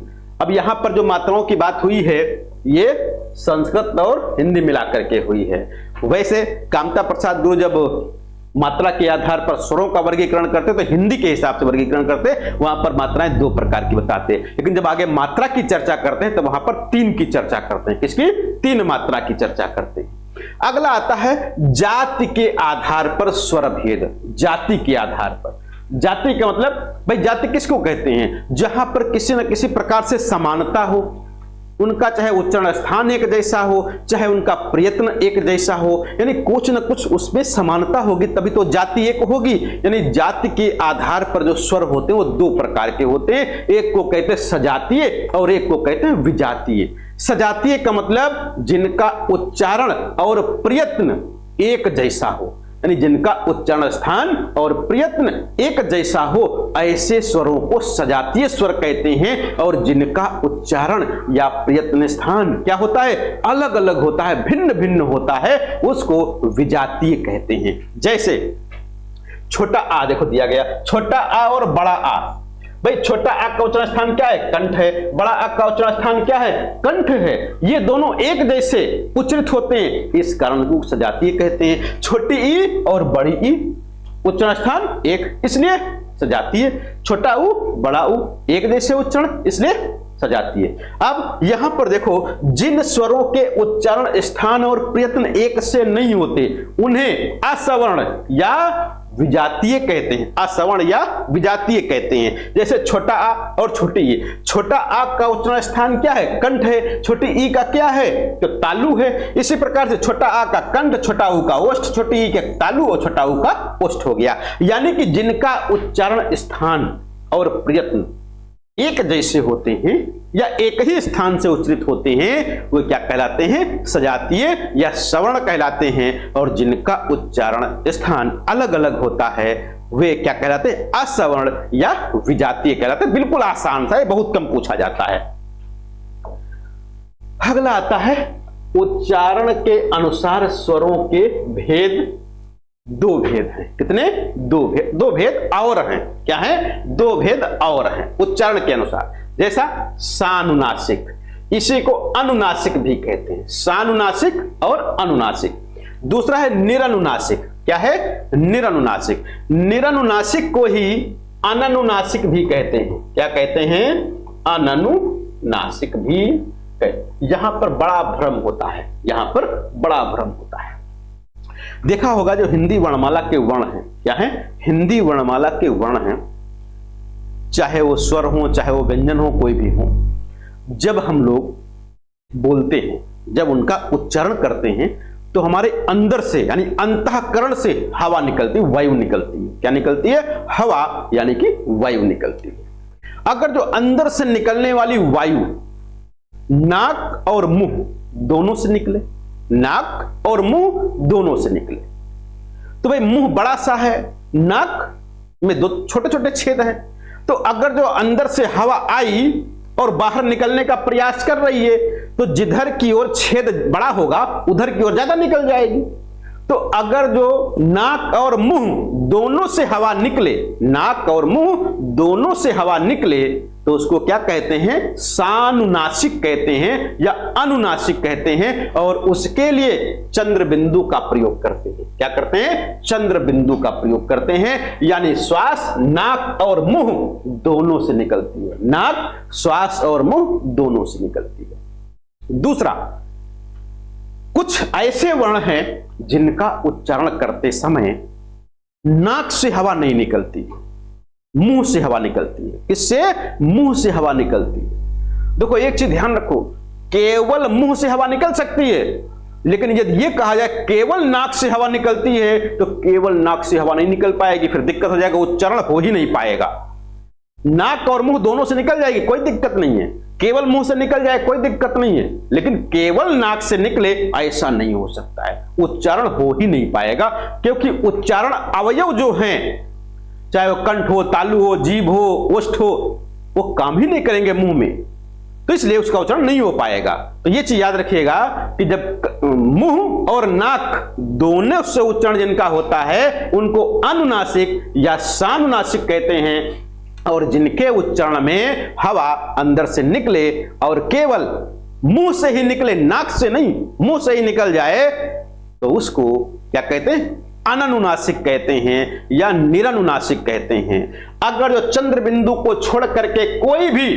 अब यहां पर जो मात्राओं की बात हुई है ये संस्कृत और हिंदी मिलाकर के हुई है। वैसे कामता प्रसाद गुरु जब मात्रा के आधार पर स्वरों का वर्गीकरण करते तो हिंदी के हिसाब से वर्गीकरण करते, वहां पर मात्राएं 2 प्रकार की बताते, लेकिन जब आगे मात्रा की चर्चा करते हैं तो वहां पर 3 की चर्चा करते हैं। किसकी? 3 मात्रा की चर्चा करते हैं। अगला आता है जाति के आधार पर स्वर भेद। जाति के आधार पर, जाति का मतलब भाई जाति किसको कहते हैं? जहां पर किसी न किसी प्रकार से समानता हो, उनका चाहे उच्चारण स्थान एक जैसा हो, चाहे उनका प्रयत्न एक जैसा हो, यानी कुछ न कुछ उसमें समानता होगी तभी तो जाति एक होगी। यानी जाति के आधार पर जो स्वर होते हैं वो 2 प्रकार के होते हैं, एक को कहते हैं सजातीय और एक को कहते हैं विजातीय। सजातीय का मतलब जिनका उच्चारण और प्रयत्न एक जैसा हो, यानी जिनका उच्चारण स्थान और प्रयत्न एक जैसा हो, ऐसे स्वरों को सजातीय स्वर कहते हैं। और जिनका उच्चारण या प्रयत्न स्थान क्या होता है? अलग अलग होता है, भिन्न भिन्न होता है, उसको विजातीय कहते हैं। जैसे छोटा आ देखो दिया गया, छोटा आ और बड़ा आ। भाई छोटा आ का उच्चारण स्थान क्या है? कंठ है। बड़ा आ का उच्चारण स्थान क्या है? कंठ है। ये दोनों एक जैसे उच्चरित होते हैं, इस कारण को सजातीय कहते हैं। छोटी ई और बड़ी ई उच्चारण स्थान एक, इसलिए सजातीय। छोटा ऊ बड़ा ऊ एक जैसे उच्चारण, इसलिए सजातीय। अब यहां पर देखो, जिन स्वरों के उच्चारण स्थान और प्रयत्न एक से नहीं होते उन्हें असवर्ण या विजातीय कहते हैं। असवर्ण या विजातीय कहते हैं। जैसे छोटा आ और छोटी ई। छोटा आ का उच्चारण स्थान क्या है? कंठ है। छोटी ई का क्या है? तो तालु है। इसी प्रकार से छोटा आ का कंठ, छोटा ऊ का ओष्ठ, छोटी ई के तालु और छोटा ऊ का ओष्ठ हो गया। यानी कि जिनका उच्चारण स्थान और प्रयत्न एक जैसे होते हैं या एक ही स्थान से उच्चरित होते हैं, वो क्या कहलाते हैं? सजातीय या सवर्ण कहलाते हैं। और जिनका उच्चारण स्थान अलग अलग होता है वे क्या कहलाते हैं? असवर्ण या विजातीय कहलाते हैं। बिल्कुल आसान सा है, बहुत कम पूछा जाता है। अगला आता है उच्चारण के अनुसार स्वरों के भेद। 2 भेद हैं। कितने? 2 भेद। 2 भेद और हैं। क्या है? 2 भेद और हैं उच्चारण के अनुसार। जैसा सानुनासिक, इसी को अनुनासिक भी कहते हैं। सानुनासिक और अनुनासिक। दूसरा है निरनुनासिक। क्या है? निरनुनासिक। निरनुनासिक को ही अननुनासिक भी कहते हैं। क्या कहते हैं? अननुनासिक भी कहते। यहां पर बड़ा भ्रम होता है, यहां पर बड़ा भ्रम होता है। देखा होगा जो हिंदी वर्णमाला के वर्ण हैं, क्या है? हिंदी वर्णमाला के वर्ण हैं, चाहे वो स्वर हो, चाहे वो व्यंजन हो, कोई भी हो, जब हम लोग बोलते हैं, जब उनका उच्चारण करते हैं तो हमारे अंदर से यानी अंतःकरण से हवा निकलती है, वायु निकलती है। क्या निकलती है? हवा, यानी कि वायु निकलती है। अगर जो अंदर से निकलने वाली वायु नाक और मुंह दोनों से निकले, नाक और मुंह दोनों से निकले, तो भाई मुंह बड़ा सा है, नाक में 2 छोटे छोटे छेद हैं, तो अगर जो अंदर से हवा आई और बाहर निकलने का प्रयास कर रही है तो जिधर की ओर छेद बड़ा होगा उधर की ओर ज्यादा निकल जाएगी। तो अगर जो नाक और मुंह दोनों से हवा निकले, नाक और मुंह दोनों से हवा निकले, तो उसको क्या कहते हैं, सानुनासिक कहते हैं या अनुनासिक कहते हैं, और उसके लिए चंद्र बिंदु का प्रयोग करते हैं। क्या करते हैं, चंद्र बिंदु का प्रयोग करते हैं। यानी श्वास नाक और मुंह दोनों से निकलती है, नाक, श्वास और मुंह दोनों से निकलती है। दूसरा, कुछ ऐसे वर्ण हैं जिनका उच्चारण करते समय नाक से हवा नहीं निकलती, मुंह से हवा निकलती है। किससे, मुंह से हवा निकलती है। देखो एक चीज ध्यान रखो, केवल मुंह से हवा निकल सकती है, लेकिन यदि यह कहा जाए केवल नाक से हवा निकलती है तो केवल नाक से हवा नहीं निकल पाएगी, फिर दिक्कत हो जाएगा, उच्चारण हो ही नहीं पाएगा। नाक और मुंह दोनों से निकल जाएगी, कोई दिक्कत नहीं है। केवल मुंह से निकल जाए कोई दिक्कत नहीं है, लेकिन केवल नाक से निकले ऐसा नहीं हो सकता है, उच्चारण हो ही नहीं पाएगा। क्योंकि उच्चारण अवयव जो हैं, चाहे वो कंठ हो, तालु हो, जीभ हो, ओष्ठ हो, वो काम ही नहीं करेंगे मुंह में, तो इसलिए उसका उच्चारण नहीं हो पाएगा। तो ये चीज याद रखिएगा कि जब मुंह और नाक दोनों से उच्चारण जिनका होता है उनको अनुनासिक या सानुनासिक कहते हैं, और जिनके उच्चारण में हवा अंदर से निकले और केवल मुंह से ही निकले, नाक से नहीं, मुंह से ही निकल जाए, तो उसको क्या कहते हैं, अननुनासिक कहते हैं या निरनुनासिक कहते हैं। अगर जो चंद्र बिंदु को छोड़ करके कोई भी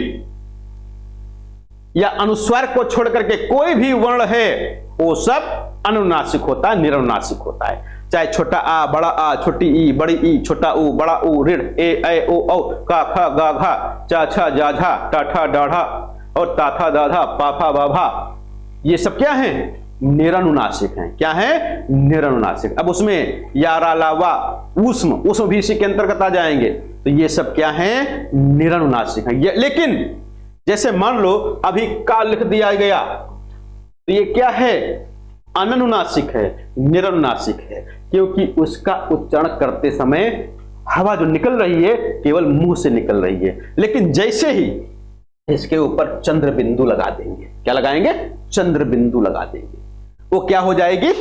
या अनुस्वार को छोड़ करके कोई भी वर्ण है वो सब अनुनासिक होता है, निरनुनासिक होता है। चाहे छोटा आ, बड़ा आ, छोटी ई, बड़ी ई, छोटा ऊ, बड़ा ऊ, ऋण, ए, ऐ, ओ, औ, का, खा, गा, घा, चा, छा, जा, झा, टा, ठा, डाढ़ा और ता, था, दा, धा, पा, फा, बा, भा, ये सब क्या है, निरनुनासिक हैं। क्या है, निरनुनासिक। अब उसमें या, रा, ला, वा, उष्म भी इसी के अंतर्गत आ जाएंगे। तो ये सब क्या है, निरनुनासिक है। लेकिन जैसे मान लो अभी का लिख दिया गया, तो ये क्या है, अननुनासिक है, निरनुनासिक है, क्योंकि उसका उच्चारण करते समय हवा जो निकल रही है केवल मुंह से निकल रही है। लेकिन जैसे ही इसके ऊपर चंद्र बिंदु लगा देंगे, क्या लगाएंगे, चंद्र बिंदु लगा देंगे, वो क्या हो जाएगी,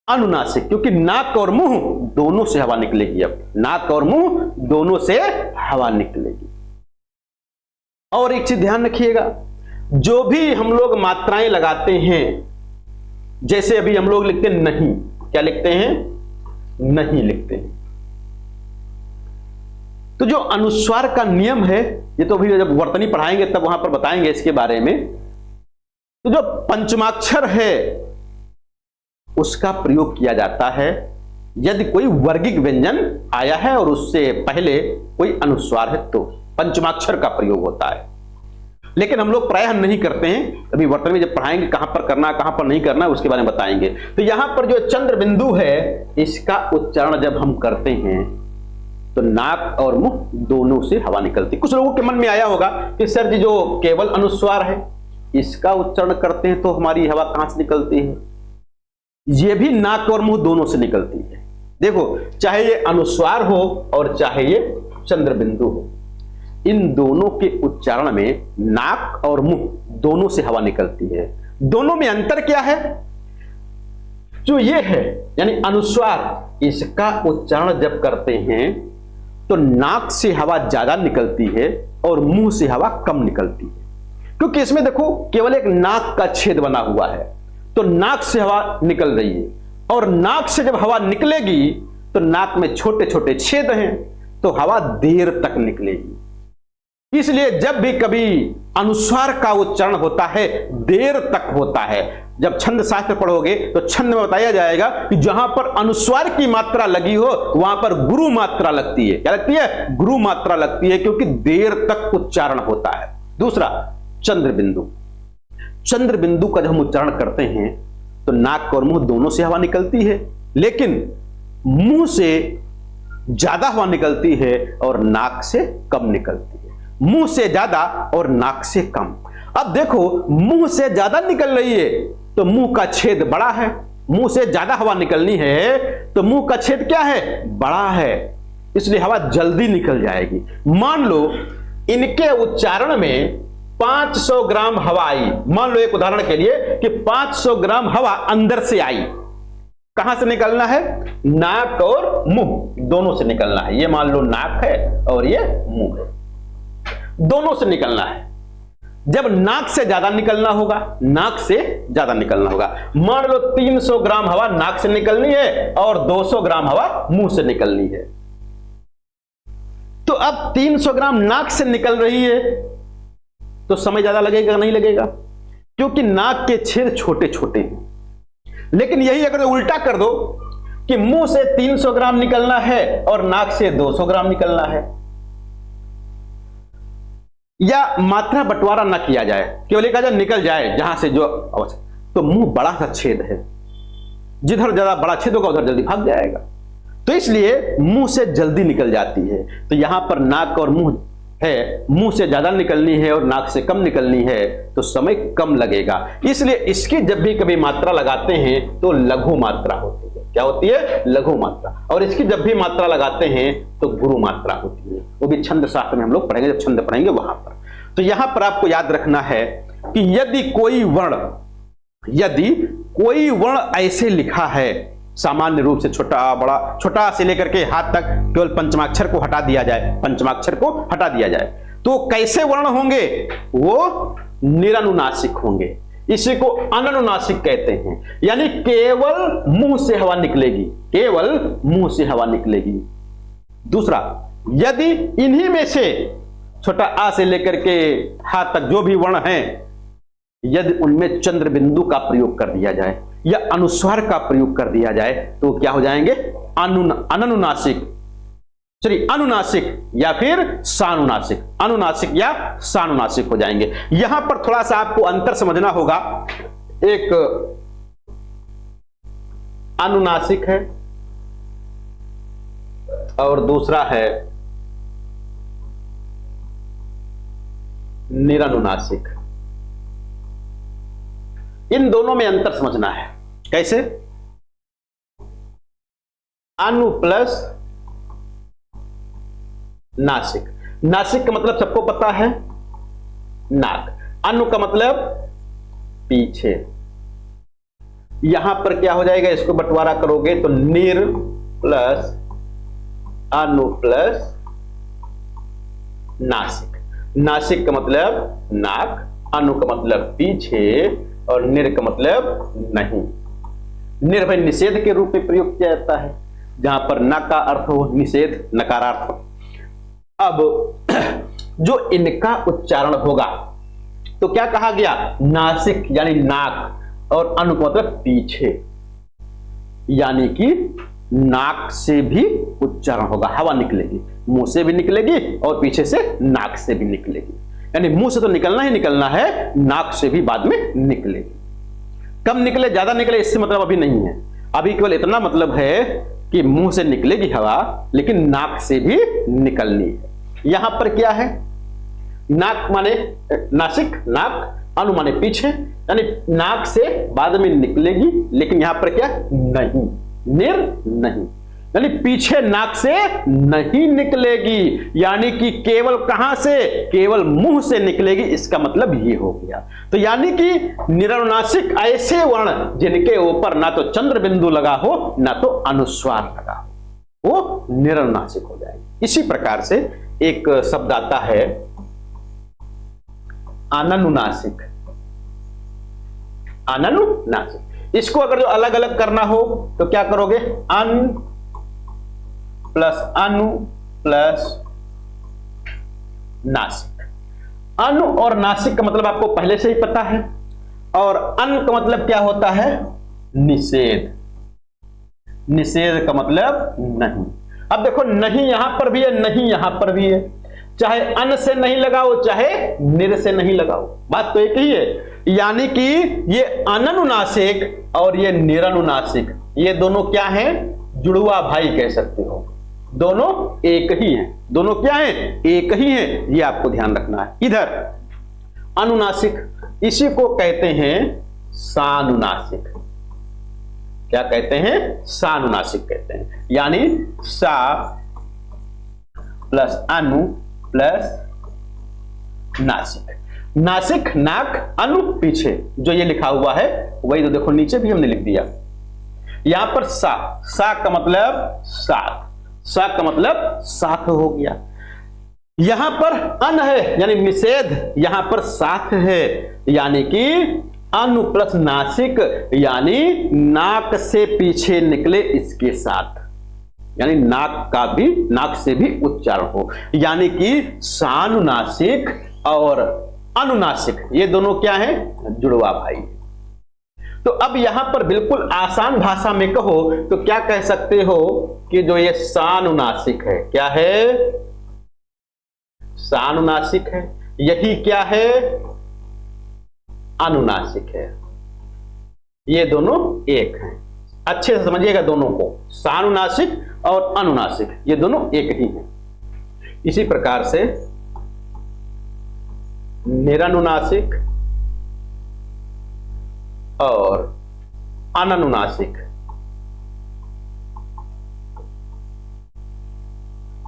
अनुनासिक, क्योंकि नाक और मुंह दोनों से हवा निकलेगी। अब नाक और मुंह दोनों से हवा निकलेगी। और एक चीज ध्यान रखिएगा, जो भी हम लोग मात्राएं लगाते हैं, जैसे अभी हम लोग लिखते हैं नहीं, क्या लिखते हैं, नहीं लिखते हैं, तो जो अनुस्वार का नियम है, ये तो अभी जब वर्तनी पढ़ाएंगे तब वहां पर बताएंगे इसके बारे में। तो जो पंचमाक्षर है उसका प्रयोग किया जाता है यदि कोई वर्गिक व्यंजन आया है और उससे पहले कोई अनुस्वार है तो पंचमाक्षर का प्रयोग होता है। लेकिन हम लोग प्रायः नहीं करते हैं, अभी वर्तन में जब पढ़ाएंगे कहां पर करना है कहां पर नहीं करना है उसके बारे में बताएंगे। तो यहां पर जो चंद्र बिंदु है इसका उच्चारण जब हम करते हैं तो नाक और मुंह दोनों से हवा निकलती। कुछ लोगों के मन में आया होगा कि सर जी जो केवल अनुस्वार है इसका उच्चारण करते हैं तो हमारी हवा कहां से निकलती है, ये भी नाक और मुंह दोनों से निकलती है। देखो चाहे ये अनुस्वार हो और चाहे ये चंद्र बिंदु हो, इन दोनों के उच्चारण में नाक और मुंह दोनों से हवा निकलती है। दोनों में अंतर क्या है, जो ये है यानी अनुस्वार, इसका उच्चारण जब करते हैं तो नाक से हवा ज्यादा निकलती है और मुंह से हवा कम निकलती है, क्योंकि इसमें देखो केवल एक नाक का छेद बना हुआ है तो नाक से हवा निकल रही है, और नाक से जब हवा निकलेगी तो नाक में छोटे छोटे छेद हैं तो हवा देर तक निकलेगी। इसलिए जब भी कभी अनुस्वार का उच्चारण होता है देर तक होता है। जब छंद शास्त्र पढ़ोगे तो छंद में बताया जाएगा कि जहां पर अनुस्वार की मात्रा लगी हो वहां पर गुरु मात्रा लगती है। क्या लगती है, गुरु मात्रा लगती है, क्योंकि देर तक उच्चारण होता है। दूसरा चंद्र बिंदु, चंद्र बिंदु का जब हम उच्चारण करते हैं तो नाक और मुंह दोनों से हवा निकलती है, लेकिन मुंह से ज्यादा हवा निकलती है और नाक से कम निकलती है। मुंह से ज्यादा और नाक से कम। अब देखो मुंह से ज्यादा निकल रही है तो मुंह का छेद बड़ा है, मुंह से ज्यादा हवा निकलनी है तो मुंह का छेद क्या है, बड़ा है, इसलिए हवा जल्दी निकल जाएगी। मान लो इनके उच्चारण में 500 ग्राम हवा आई, मान लो एक उदाहरण के लिए कि 500 ग्राम हवा अंदर से आई, कहां से निकलना है, नाक और मुंह दोनों से निकलना है। ये मान लो नाक है और ये मुंह है। दोनों से निकलना है। जब नाक से ज्यादा निकलना होगा, नाक से ज्यादा निकलना होगा, मान लो 300 ग्राम हवा नाक से निकलनी है और 200 ग्राम हवा मुंह से निकलनी है। तो अब 300 ग्राम नाक से निकल रही है तो समय ज्यादा लगेगा नहीं लगेगा? क्योंकि नाक के छेद छोटे छोटे हैं। लेकिन यही अगर उल्टा कर दो कि मुंह से 300 ग्राम निकलना है और नाक से 200 ग्राम निकलना है, या मात्रा बंटवारा ना किया जाए, केवल एक जाए निकल जाए जहां से जो आवश्यक, तो मुंह बड़ा सा छेद है, जिधर ज्यादा बड़ा छेद होगा उधर जल्दी भाग जाएगा। तो इसलिए मुंह से जल्दी निकल जाती है। तो यहां पर नाक और मुंह है, मुंह से ज्यादा निकलनी है और नाक से कम निकलनी है तो समय कम लगेगा। इसलिए इसकी जब भी कभी मात्रा लगाते हैं तो लघु मात्रा होती है। क्या होती है? लघु मात्रा। और इसकी जब भी मात्रा लगाते हैं तो गुरु मात्रा होती है। वो भी छंद शास्त्र में हम लोग पढ़ेंगे, जब छंद पढ़ेंगे वहां पर। तो यहां पर आपको याद रखना है कि यदि कोई वर्ण ऐसे लिखा है, सामान्य रूप से छोटा बड़ा, छोटा से लेकर के हाथ तक, केवल पंचमाक्षर को हटा दिया जाए, तो कैसे वर्ण होंगे? वो निरनुनासिक होंगे। इसी को अननुनासिक कहते हैं, यानी केवल मुंह से हवा निकलेगी, दूसरा, यदि इन्हीं में से छोटा आ से लेकर के हाथ तक जो भी वर्ण हैं, यदि उनमें चंद्र बिंदु का प्रयोग कर दिया जाए या अनुस्वार का प्रयोग कर दिया जाए तो क्या हो जाएंगे? अनुनासिक या फिर सानुनासिक, अनुनासिक या सानुनासिक हो जाएंगे। यहां पर थोड़ा सा आपको अंतर समझना होगा। एक अनुनासिक है और दूसरा है निरनुनासिक। इन दोनों में अंतर समझना है। कैसे? अनु प्लस नासिक। नासिक का मतलब सबको पता है, नाक। अनु का मतलब पीछे। यहां पर क्या हो जाएगा? इसको बंटवारा करोगे तो निर प्लस अनु प्लस नासिक। नासिक का मतलब नाक, अनु का मतलब पीछे और निर का मतलब नहीं। निर्भय निषेध के रूप में प्रयोग किया जाता है, जहां पर न का अर्थ हो निषेध, नकारार्थ। अब जो इनका उच्चारण होगा तो क्या कहा गया? नासिक यानी नाक, और अनु का मतलब पीछे, यानी कि नाक से भी उच्चारण होगा, हवा निकलेगी, मुंह से भी निकलेगी और पीछे से नाक से भी निकलेगी। यानी मुंह से तो निकलना ही निकलना है, नाक से भी बाद में निकलेगी। कम निकले ज्यादा निकले इससे मतलब अभी नहीं है। अभी केवल इतना मतलब है कि मुंह से निकलेगी हवा लेकिन नाक से भी निकलनी है। यहां पर क्या है? नाक माने नासिक, नाक, अनु माने पीछे, यानी नाक से बाद में निकलेगी, लेकिन यहां पर क्या? नहीं, निर नहीं, यानी पीछे नाक से नहीं निकलेगी, यानी कि केवल कहां से? केवल मुंह से निकलेगी। इसका मतलब ये हो गया। तो यानी कि निरनुनासिक ऐसे वर्ण जिनके ऊपर ना तो चंद्र बिंदु लगा हो ना तो अनुस्वार लगा हो, वो निरनुनासिक हो जाएगी। इसी प्रकार से एक शब्द आता है अननुनासिक। अननुनासिक, इसको अगर जो अलग अलग करना हो तो क्या करोगे? अन प्लस अनु प्लस नासिक। अनु और नासिक का मतलब आपको पहले से ही पता है, और अन का मतलब क्या होता है? निषेध। निषेध का मतलब नहीं। अब देखो, नहीं यहां पर भी है, नहीं यहां पर भी है, चाहे अन से नहीं लगाओ चाहे निर से नहीं लगाओ, बात तो एक ही है। यानी कि ये अननुनासिक और ये निरनुनासिक, ये दोनों क्या हैं? जुड़वा भाई कह सकते हो, दोनों एक ही हैं। दोनों क्या हैं? एक ही हैं, ये आपको ध्यान रखना है। इधर अनुनासिक, इसी को कहते हैं सानुनासिक। क्या कहते हैं? सानुनासिक कहते हैं। यानी सा प्लस अनु प्लस नासिक। नासिक नाक, अनु पीछे, जो ये लिखा हुआ है वही तो देखो नीचे भी हमने लिख दिया। यहां पर सा का मतलब साथ, सा का मतलब साथ हो गया। यहां पर अन है यानी निषेध, यहां पर साथ है यानी कि अनु प्लस नासिक यानी नाक से पीछे निकले इसके साथ, यानी नाक से भी उच्चारण हो, यानी कि सानुनासिक और अनुनासिक ये दोनों क्या है, जुड़वा भाई। तो अब यहां पर बिल्कुल आसान भाषा में कहो तो क्या कह सकते हो कि जो ये सानुनासिक है, क्या है, सानुनासिक है, यही क्या है, अनुनासिक है। ये दोनों एक हैं, अच्छे से समझिएगा दोनों को, सानुनासिक और अनुनासिक ये दोनों एक ही हैं। इसी प्रकार से निरनुनासिक और अननुनासिक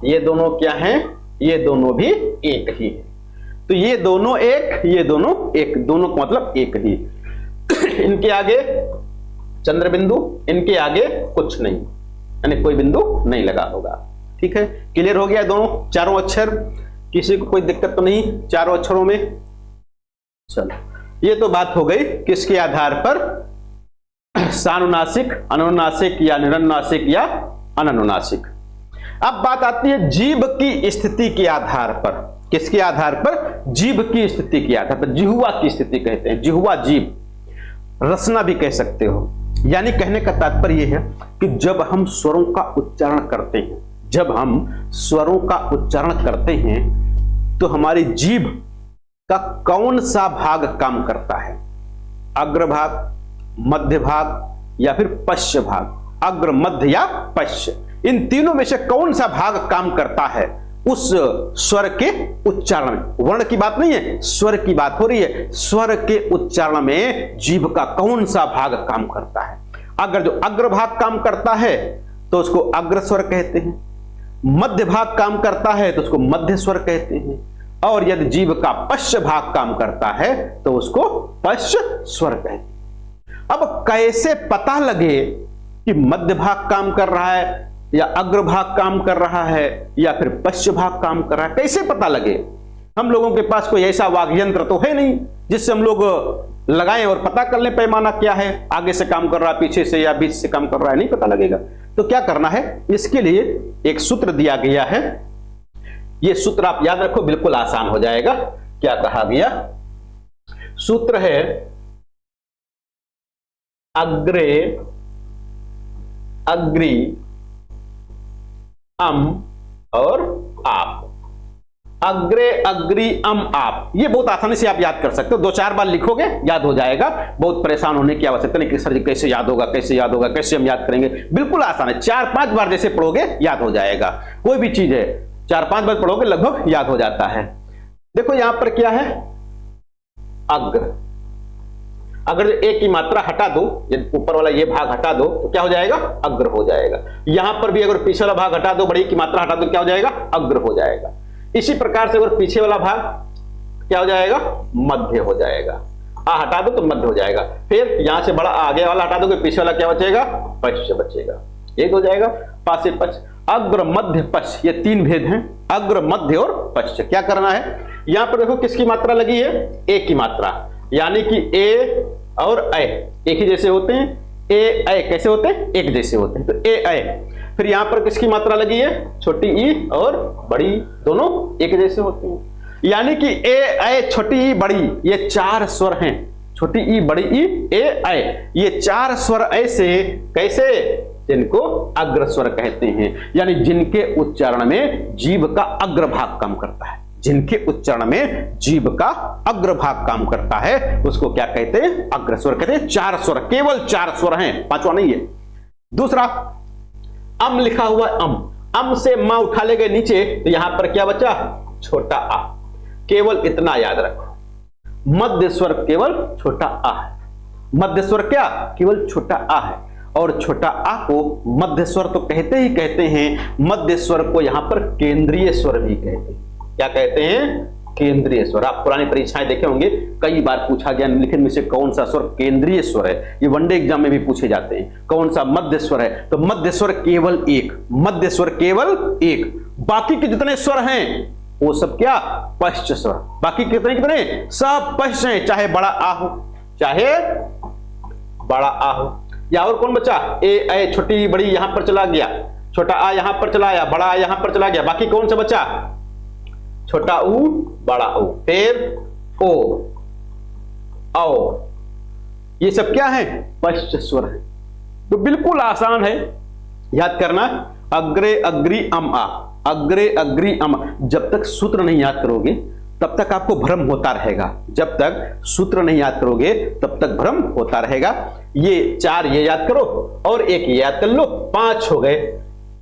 ये दोनों क्या हैं, ये दोनों भी एक ही है। तो ये दोनों एक, ये दोनों एक, दोनों का मतलब एक ही। इनके आगे चंद्र बिंदु, इनके आगे कुछ नहीं, यानी कोई बिंदु नहीं लगा होगा। ठीक है, क्लियर हो गया दोनों चारों अक्षर, किसी को कोई दिक्कत तो नहीं चारों अक्षरों में। चलो ये तो बात हो गई किसके आधार पर, सानुनासिक, अनुनासिक या निरनुनासिक या अननुनासिक। अब बात आती है जीभ की स्थिति के आधार पर, किसके आधार पर, जीभ की स्थिति के आधार पर, जिह्वा की स्थिति कहते हैं, जिह्वा जीभ, रसना भी कह सकते हो। यानी कहने का तात्पर्य यह है कि जब हम स्वरों का उच्चारण करते हैं, जब हम स्वरों का उच्चारण करते हैं तो हमारी जीभ का कौन सा भाग काम करता है, अग्रभाग, मध्य भाग या फिर पश्च भाग, अग्र, मध्य या पश्च, इन तीनों में से कौन सा भाग काम करता है उस स्वर के उच्चारण में। वर्ण की बात नहीं है, स्वर की बात हो रही है। स्वर के उच्चारण में जीभ का कौन सा भाग काम करता है। अगर जो अग्र भाग काम करता है तो उसको अग्र स्वर कहते हैं, मध्य भाग काम करता है तो उसको मध्य स्वर कहते हैं, और यदि जीभ का पश्च भाग काम करता है तो उसको पश्च स्वर कहते हैं। अब कैसे पता लगे कि मध्य भाग काम कर रहा है या अग्र भाग काम कर रहा है या फिर पश्च भाग काम कर रहा है, कैसे पता लगे। हम लोगों के पास कोई ऐसा वाग् यंत्र तो है नहीं जिससे हम लोग लगाएं और पता कर लें पैमाना क्या है, आगे से काम कर रहा है, पीछे से या बीच से काम कर रहा है, नहीं पता लगेगा। तो क्या करना है, इसके लिए एक सूत्र दिया गया है, ये सूत्र आप याद रखो, बिल्कुल आसान हो जाएगा। क्या कहा गया, सूत्र है अग्रे अग्री अम और आप, अग्रे अग्री अम आप, ये बहुत आसानी से आप याद कर सकते हो। 2-4 बार लिखोगे याद हो जाएगा, बहुत परेशान होने की आवश्यकता नहीं कि सर जी कैसे याद होगा, कैसे याद होगा, कैसे हम याद करेंगे। बिल्कुल आसान है, 4-5 बार जैसे पढ़ोगे याद हो जाएगा। कोई भी चीज है 4-5 बार पढ़ोगे लगभग याद हो जाता है। देखो यहां पर क्या है, अग्र, अगर एक की मात्रा हटा दो, यदि ऊपर वाला ये भाग हटा दो तो क्या हो जाएगा, अग्र हो जाएगा। यहां पर भी अगर पीछे वाला भाग हटा दो, बड़ी की मात्रा हटा दो, क्या हो जाएगा, अग्र हो जाएगा। इसी प्रकार से अगर पीछे वाला भाग क्या हो जाएगा, मध्य हो जाएगा। आ हटा दो तो मध्य हो जाएगा। फिर यहां से बड़ा आगे वाला हटा दो, पीछे वाला क्या बचेगा, पश्च बचेगा। एक हो जाएगा, पास से पश्च, अग्र मध्य पश्च, ये 3 भेद हैं, अग्र मध्य और पश्च। क्या करना है, यहां पर देखो किसकी मात्रा लगी है, ए की मात्रा, यानी कि ए और ए एक ही जैसे होते हैं, ए ए कैसे होते हैं, एक जैसे होते हैं, तो ए ए। फिर यहां पर किसकी मात्रा लगी है, छोटी ई और बड़ी, दोनों एक जैसे होते हैं, यानी कि ए ए, छोटी ई, बड़ी, ये 4 स्वर हैं, छोटी ई, बड़ी ई, ए ए, ये 4 स्वर ऐसे कैसे, जिनको अग्र स्वर कहते हैं, यानी जिनके उच्चारण में जीभ का अग्र भाग काम करता है, जिनके उच्चारण में जीभ का अग्र भाग काम करता है उसको क्या कहते हैं, अग्र स्वर कहते हैं। 4 स्वर, केवल 4 स्वर हैं, 5वां नहीं है। दूसरा अम लिखा हुआ है, अम से मां उठा ले गए नीचे तो यहां पर क्या बचा, छोटा आ, केवल इतना याद रखो। मध्य स्वर केवल छोटा आ है, मध्य स्वर क्या, केवल छोटा आ है, और छोटा आ को मध्य स्वर तो कहते ही कहते हैं, मध्य स्वर को यहां पर केंद्रीय स्वर भी कहते हैं। क्या कहते हैं, केंद्रीय स्वर। आप पुरानी परीक्षाएं देखे होंगे, कई बार पूछा गया निम्नलिखित में से कौन सा स्वर केंद्रीय स्वर है, ये वनडे एग्जाम में भी पूछे जाते हैं। कौन सा मध्य स्वर है, तो मध्य स्वर केवल एक, मध्य स्वर केवल एक, बाकी के जितने स्वर हैं वो सब क्या, पश्च स्वर। बाकी कितने कितने, सब पश्च हैं, चाहे बड़ा आ हो, चाहे बड़ा आ हो। या और कौन बचा, ए छोटी बड़ी यहां पर चला गया, छोटा आ यहां पर चला आया, बड़ा आ यहां पर चला गया, बाकी कौन सा बचा, छोटा ऊ बड़ा ऊ, फिर ओ औ, ये सब क्या है, पश्च स्वर है। तो बिल्कुल आसान है याद करना, अग्रे अग्री अम आ, अग्रे अग्री अम। जब तक सूत्र नहीं याद करोगे तब तक आपको भ्रम होता रहेगा, जब तक सूत्र नहीं याद करोगे तब तक भ्रम होता रहेगा। ये 4 ये याद करो और 1 ये याद कर लो, 5 हो गए।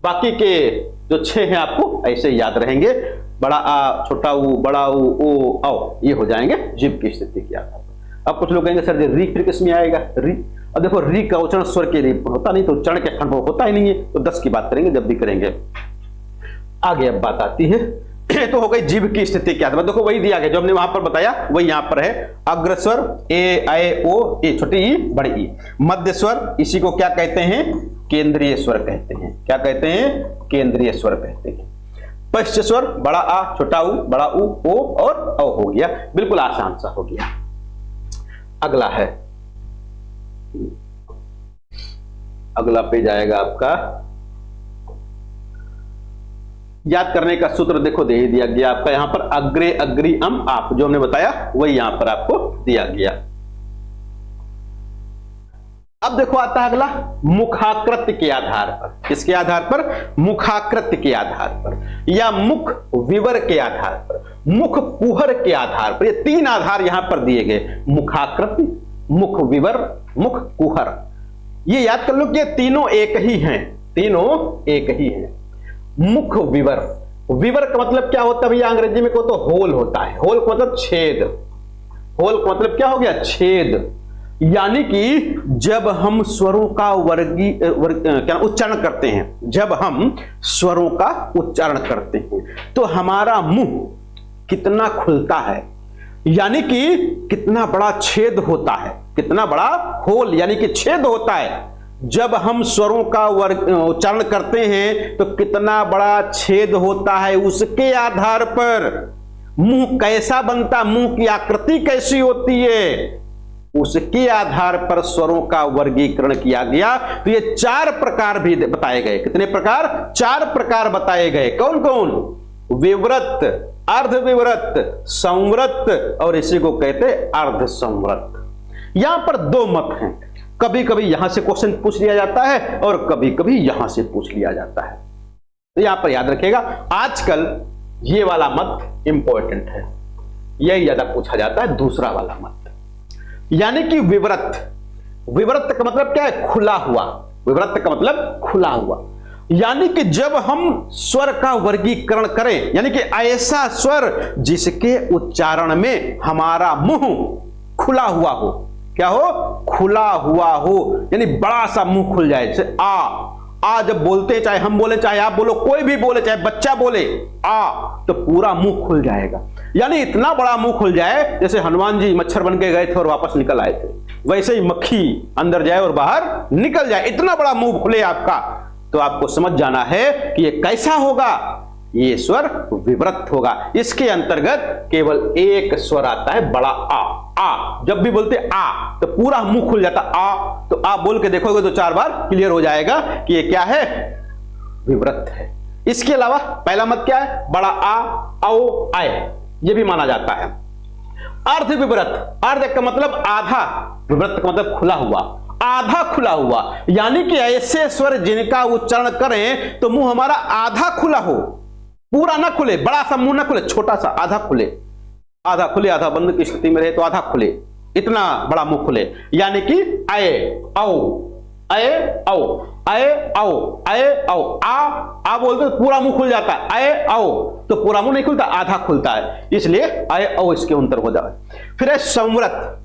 बाकी के जो 6 हैं आपको ऐसे याद रहेंगे, बड़ा आ, छोटा ऊ, बड़ा ऊ, ओ औ, ये हो जाएंगे जीभ की स्थिति के आधार पर। अब कुछ लोग कहेंगे सर री फिर किसमें आएगा, री। अब देखो री का उच्चारण स्वर के री होता नहीं, तो उच्चारण के खंड होता ही नहीं है, तो 10 की बात करेंगे जब भी करेंगे। आगे अब बात आती है तो हो गई जीभ की स्थिति क्या था, देखो वही दिया गया जो हमने वहां पर बताया, वही यहां पर है। अग्रस्वर ए ऐ ओ, ए छोटी ई बड़ी ई। मध्य स्वर, इसी को क्या कहते हैं, केंद्रीय स्वर कहते हैं। क्या कहते हैं, केंद्रीय स्वर कहते हैं। पश्च स्वर, बड़ा आ, छोटा ऊ, बड़ा ऊ, ओ और औ हो गया, बिल्कुल आसान सा हो गया। अगला है, अगला पेज आएगा आपका, याद करने का सूत्र देखो दे दिया गया आपका यहां पर, अग्रे अग्री अम आप, जो हमने बताया वही यहां पर आपको दिया गया। अब देखो आता है अगला, मुखाकृत के आधार पर। किसके आधार पर, मुखाकृत के आधार पर या मुख विवर के आधार पर, मुख कुहर के आधार पर। ये 3 आधार यहां पर दिए गए, मुखाकृत, मुख विवर, मुख कुहर। ये याद कर लो कि ये तीनों एक ही हैं, तीनों एक ही हैं। मुख विवर, विवर का मतलब क्या होता है भैया, अंग्रेजी में को तो होल होता है, होल का मतलब छेद, होल का मतलब क्या हो गया, छेद। यानी कि जब हम स्वरों का क्या उच्चारण करते हैं, जब हम स्वरों का उच्चारण करते हैं तो हमारा मुंह कितना खुलता है, यानी कि कितना बड़ा छेद होता है, कितना बड़ा होल यानी कि छेद होता है। जब हम स्वरों का उच्चारण करते हैं तो कितना बड़ा छेद होता है, उसके आधार पर मुंह कैसा बनता, मुंह की आकृति कैसी होती है, उसके आधार पर स्वरों का वर्गीकरण किया गया। तो ये 4 प्रकार भी बताए गए। कितने प्रकार, 4 प्रकार बताए गए। कौन कौन, विवृत, अर्धविवृत, संवृत और इसी को कहते अर्ध संवृत। यहां पर 2 मत हैं, कभी कभी यहां से क्वेश्चन पूछ लिया जाता है और कभी कभी यहां से पूछ लिया जाता है। तो यहां पर याद रखिएगा, आजकल ये वाला मत इंपॉर्टेंट है, यही ज्यादा पूछा जाता है, दूसरा वाला मत यानी कि विवृत। विवृत का मतलब क्या है, खुला हुआ। विवृत का मतलब खुला हुआ, यानी कि जब हम स्वर का वर्गीकरण करें, यानी कि ऐसा स्वर जिसके उच्चारण में हमारा मुंह खुला हुआ हो। क्या हो, खुला हुआ हो, यानी बड़ा सा मुंह खुल जाए। जैसे आ जब बोलते हैं, चाहे हम बोले चाहे आप बोलो, कोई भी बोले, चाहे बच्चा बोले आ, तो पूरा मुंह खुल जाएगा। यानी इतना बड़ा मुंह खुल जाए जैसे हनुमान जी मच्छर बन के गए थे और वापस निकल आए थे, वैसे ही मक्खी अंदर जाए और बाहर निकल जाए, इतना बड़ा मुंह खुले आपका। तो आपको समझ जाना है कि ये कैसा होगा, ये स्वर विवृत होगा। इसके अंतर्गत केवल एक स्वर आता है, बड़ा आ। जब भी बोलते आ तो पूरा मुंह खुल जाता, आ। तो आ बोल के देखोगे तो 4 बार क्लियर हो जाएगा कि ये क्या है, विवृत है। इसके अलावा पहला मत क्या है, बड़ा आ, औ, आए, ये भी माना जाता है। अर्ध विवृत, अर्ध का मतलब आधा, विवृत का मतलब खुला हुआ, आधा खुला हुआ, यानी कि ऐसे स्वर जिनका उच्चारण करें तो मुंह हमारा आधा खुला हो, पूरा ना खुले, बड़ा सा मुंह ना खुले, छोटा सा आधा खुले, आधा खुले आधा बंद की स्थिति में रहे तो आधा खुले, इतना बड़ा मुंह खुले। यानी कि अये औ, अये औ, अये औ, अये औ, आ बोलते तो पूरा मुंह खुल जाता है, अये औ तो पूरा मुंह नहीं खुलता, आधा खुलता है, इसलिए अये औ इसके अंतर हो जाए। फिर है संवृत।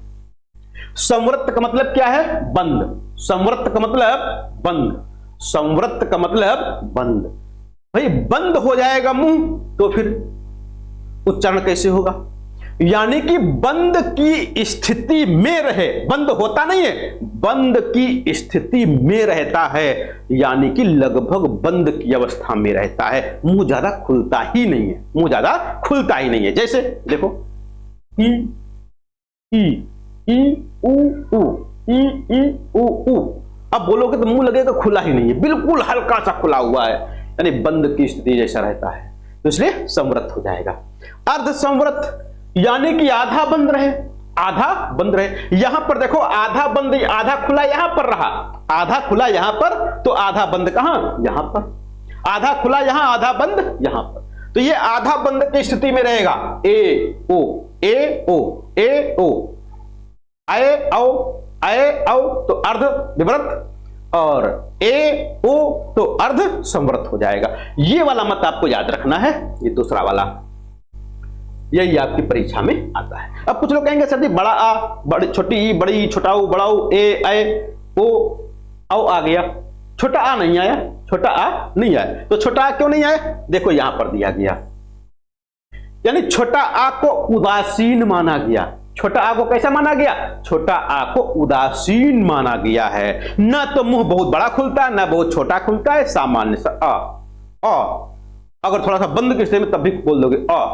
संवृत का मतलब क्या है, बंद। संवृत का मतलब बंद, संवृत का मतलब बंद। भाई बंद हो जाएगा मुंह तो फिर उच्चारण कैसे होगा। यानी कि बंद की स्थिति में रहे, बंद होता नहीं है, बंद की स्थिति में रहता है, यानी कि लगभग बंद की अवस्था में रहता है, मुंह ज्यादा खुलता ही नहीं है, मुंह ज्यादा खुलता ही नहीं है। जैसे देखो ई ई उ उ ई ई उ उ, अब बोलोगे तो मुंह लगेगा खुला ही नहीं है, बिल्कुल हल्का सा खुला हुआ है, यानी बंद की स्थिति जैसा रहता है, तो इसलिए संवृत हो जाएगा। अर्ध संवृत यानी कि आधा बंद रहे, आधा बंद रहे। यहां पर देखो आधा बंद, आधा खुला यहां पर रहा, आधा खुला यहां पर, तो आधा बंद कहां, यहां पर, आधा खुला यहां, आधा बंद यहां पर, तो ये आधा बंद की स्थिति में रहेगा। ए ओ ए ओ ए ओ, आए औ तो अर्ध विवृत, और ए ओ तो अर्ध संवृत हो जाएगा। ये वाला मत आपको याद रखना है, ये दूसरा वाला, यही आपकी परीक्षा में आता है। अब कुछ लोग कहेंगे सर जी बड़ा आ, बड़ी छोटी ई, बड़ी छोटा ऊ, बड़ा ऊ, ए ओ औ आ गया, छोटा आ नहीं आया, छोटा आ नहीं आया, तो छोटा आ क्यों नहीं आया, देखो यहां पर दिया गया, यानी छोटा आ को उदासीन माना गया। छोटा आ को कैसा माना गया, छोटा आ को उदासीन माना गया है, ना तो मुंह बहुत बड़ा खुलता है, ना बहुत छोटा खुलता है, सामान्य सा आ। अगर थोड़ा सा बंद की स्थिति में तब भी बोल दोगे आ,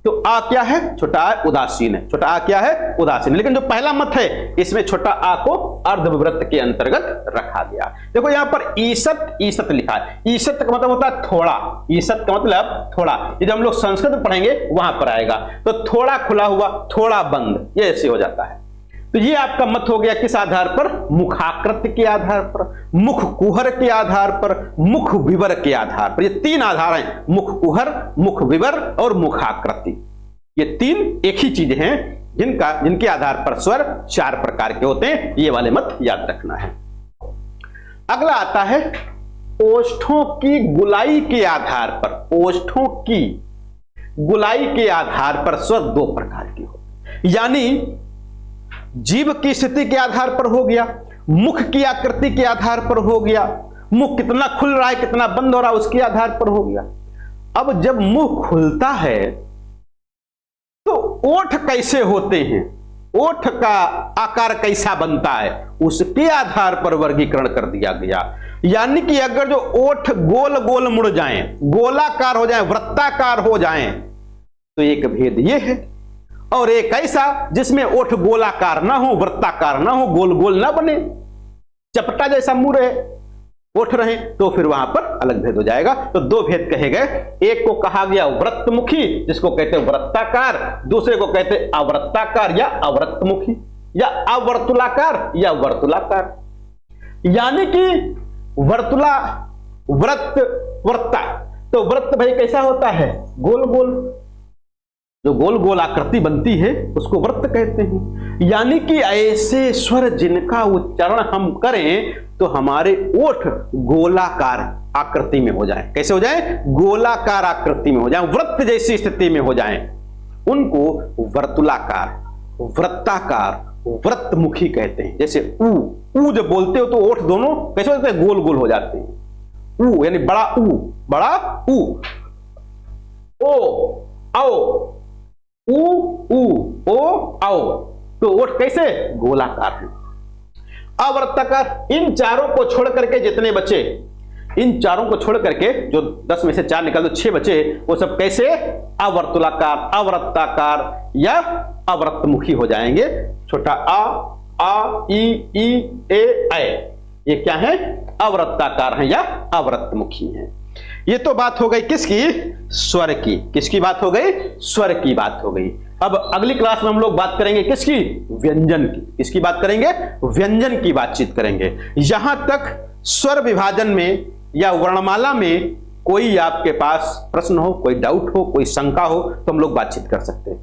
तो आ क्या है, छोटा आ उदासीन है, छोटा आ क्या है, उदासीन। लेकिन जो पहला मत है इसमें छोटा आ को अर्धविवृत के अंतर्गत रखा गया। देखो यहां पर ईसत, ईसत लिखा है, ईसत का मतलब होता है थोड़ा, ईसत का मतलब थोड़ा, ये जब हम लोग संस्कृत में पढ़ेंगे वहां पर आएगा, तो थोड़ा खुला हुआ, थोड़ा बंद, ये ऐसे हो जाता है। तो ये आपका मत हो गया किस आधार पर, मुखाकृत के आधार पर, मुख कुहर के आधार पर, मुख विवर के आधार पर। ये तीन आधार हैं, मुख कुहर, मुख विवर और मुखाकृति, ये तीन एक ही चीज हैं जिनके आधार पर स्वर चार प्रकार के होते हैं। ये वाले मत याद रखना है। अगला आता है ओष्ठों की गुलाई के आधार पर, ओष्ठों की गुलाई के आधार पर स्वर दो प्रकार के होते हैं, यानी जीभ की स्थिति के आधार पर हो गया, मुख की आकृति के आधार पर हो गया, मुख कितना खुल रहा है कितना बंद हो रहा है उसके आधार पर हो गया। अब जब मुंह खुलता है तो ओठ कैसे होते हैं, ओठ का आकार कैसा बनता है, उसके आधार पर वर्गीकरण कर दिया गया। यानी कि अगर जो ओठ गोल गोल मुड़ जाएं, गोलाकार हो जाएं, वृत्ताकार हो जाएं, तो एक भेद ये है, और एक ऐसा जिसमें ओठ गोलाकार ना हो, वृत्ताकार ना हो, गोल गोल ना बने, चपटा जैसा मुंह रहे, ओठ रहे, तो फिर वहां पर अलग भेद हो जाएगा। तो दो भेद कहे गए, एक को कहा गया वृत्तमुखी जिसको कहते हैं वृत्ताकार, दूसरे को कहते हैं अवृत्ताकार या अवृत्तमुखी, या अवर्तुलाकार या वर्तुलाकार। यानी कि वर्तुला, वृत्त, वृत्ता, तो वृत्त भाई कैसा होता है, गोल गोल, जो गोल गोल आकृति बनती है उसको वृत्त कहते हैं। यानी कि ऐसे स्वर जिनका उच्चारण हम करें तो हमारे ओठ गोलाकार आकृति में हो जाएं, कैसे हो जाएं, गोलाकार आकृति में हो जाएं, वृत्त जैसी स्थिति में हो जाएं, उनको वर्तुलाकार, वृत्ताकार, वृत्तमुखी कहते हैं। जैसे ऊ जब बोलते हो तो ओठ दोनों कैसे होते हैं, गोल गोल हो जाते हैं। ऊ यानी बड़ा ऊ, बड़ा ऊ, ओ आओ, ऊ ऊ ओ आओ, तो ओठ कैसे, गोलाकार है। अवृत्ताकार, इन चारों को छोड़ करके जितने बचे, इन चारों को छोड़ करके जो 10 में से 4 निकाल दो 6 बचे, वो सब कैसे, अवर्तुलाकार, अवृत्ताकार या अवृत्तमुखी हो जाएंगे। छोटा आ ई ए ऐ, ये क्या है, अवृत्ताकार है या अवृत्तमुखी है। ये तो बात हो गई किसकी, स्वर की। किसकी बात हो गई, स्वर की बात हो गई। अब अगली क्लास में हम लोग बात करेंगे किसकी, व्यंजन की। किसकी बात करेंगे, व्यंजन की बातचीत करेंगे। यहां तक स्वर विभाजन में या वर्णमाला में कोई आपके पास प्रश्न हो, कोई डाउट हो, कोई शंका हो, तो हम लोग बातचीत कर सकते हैं।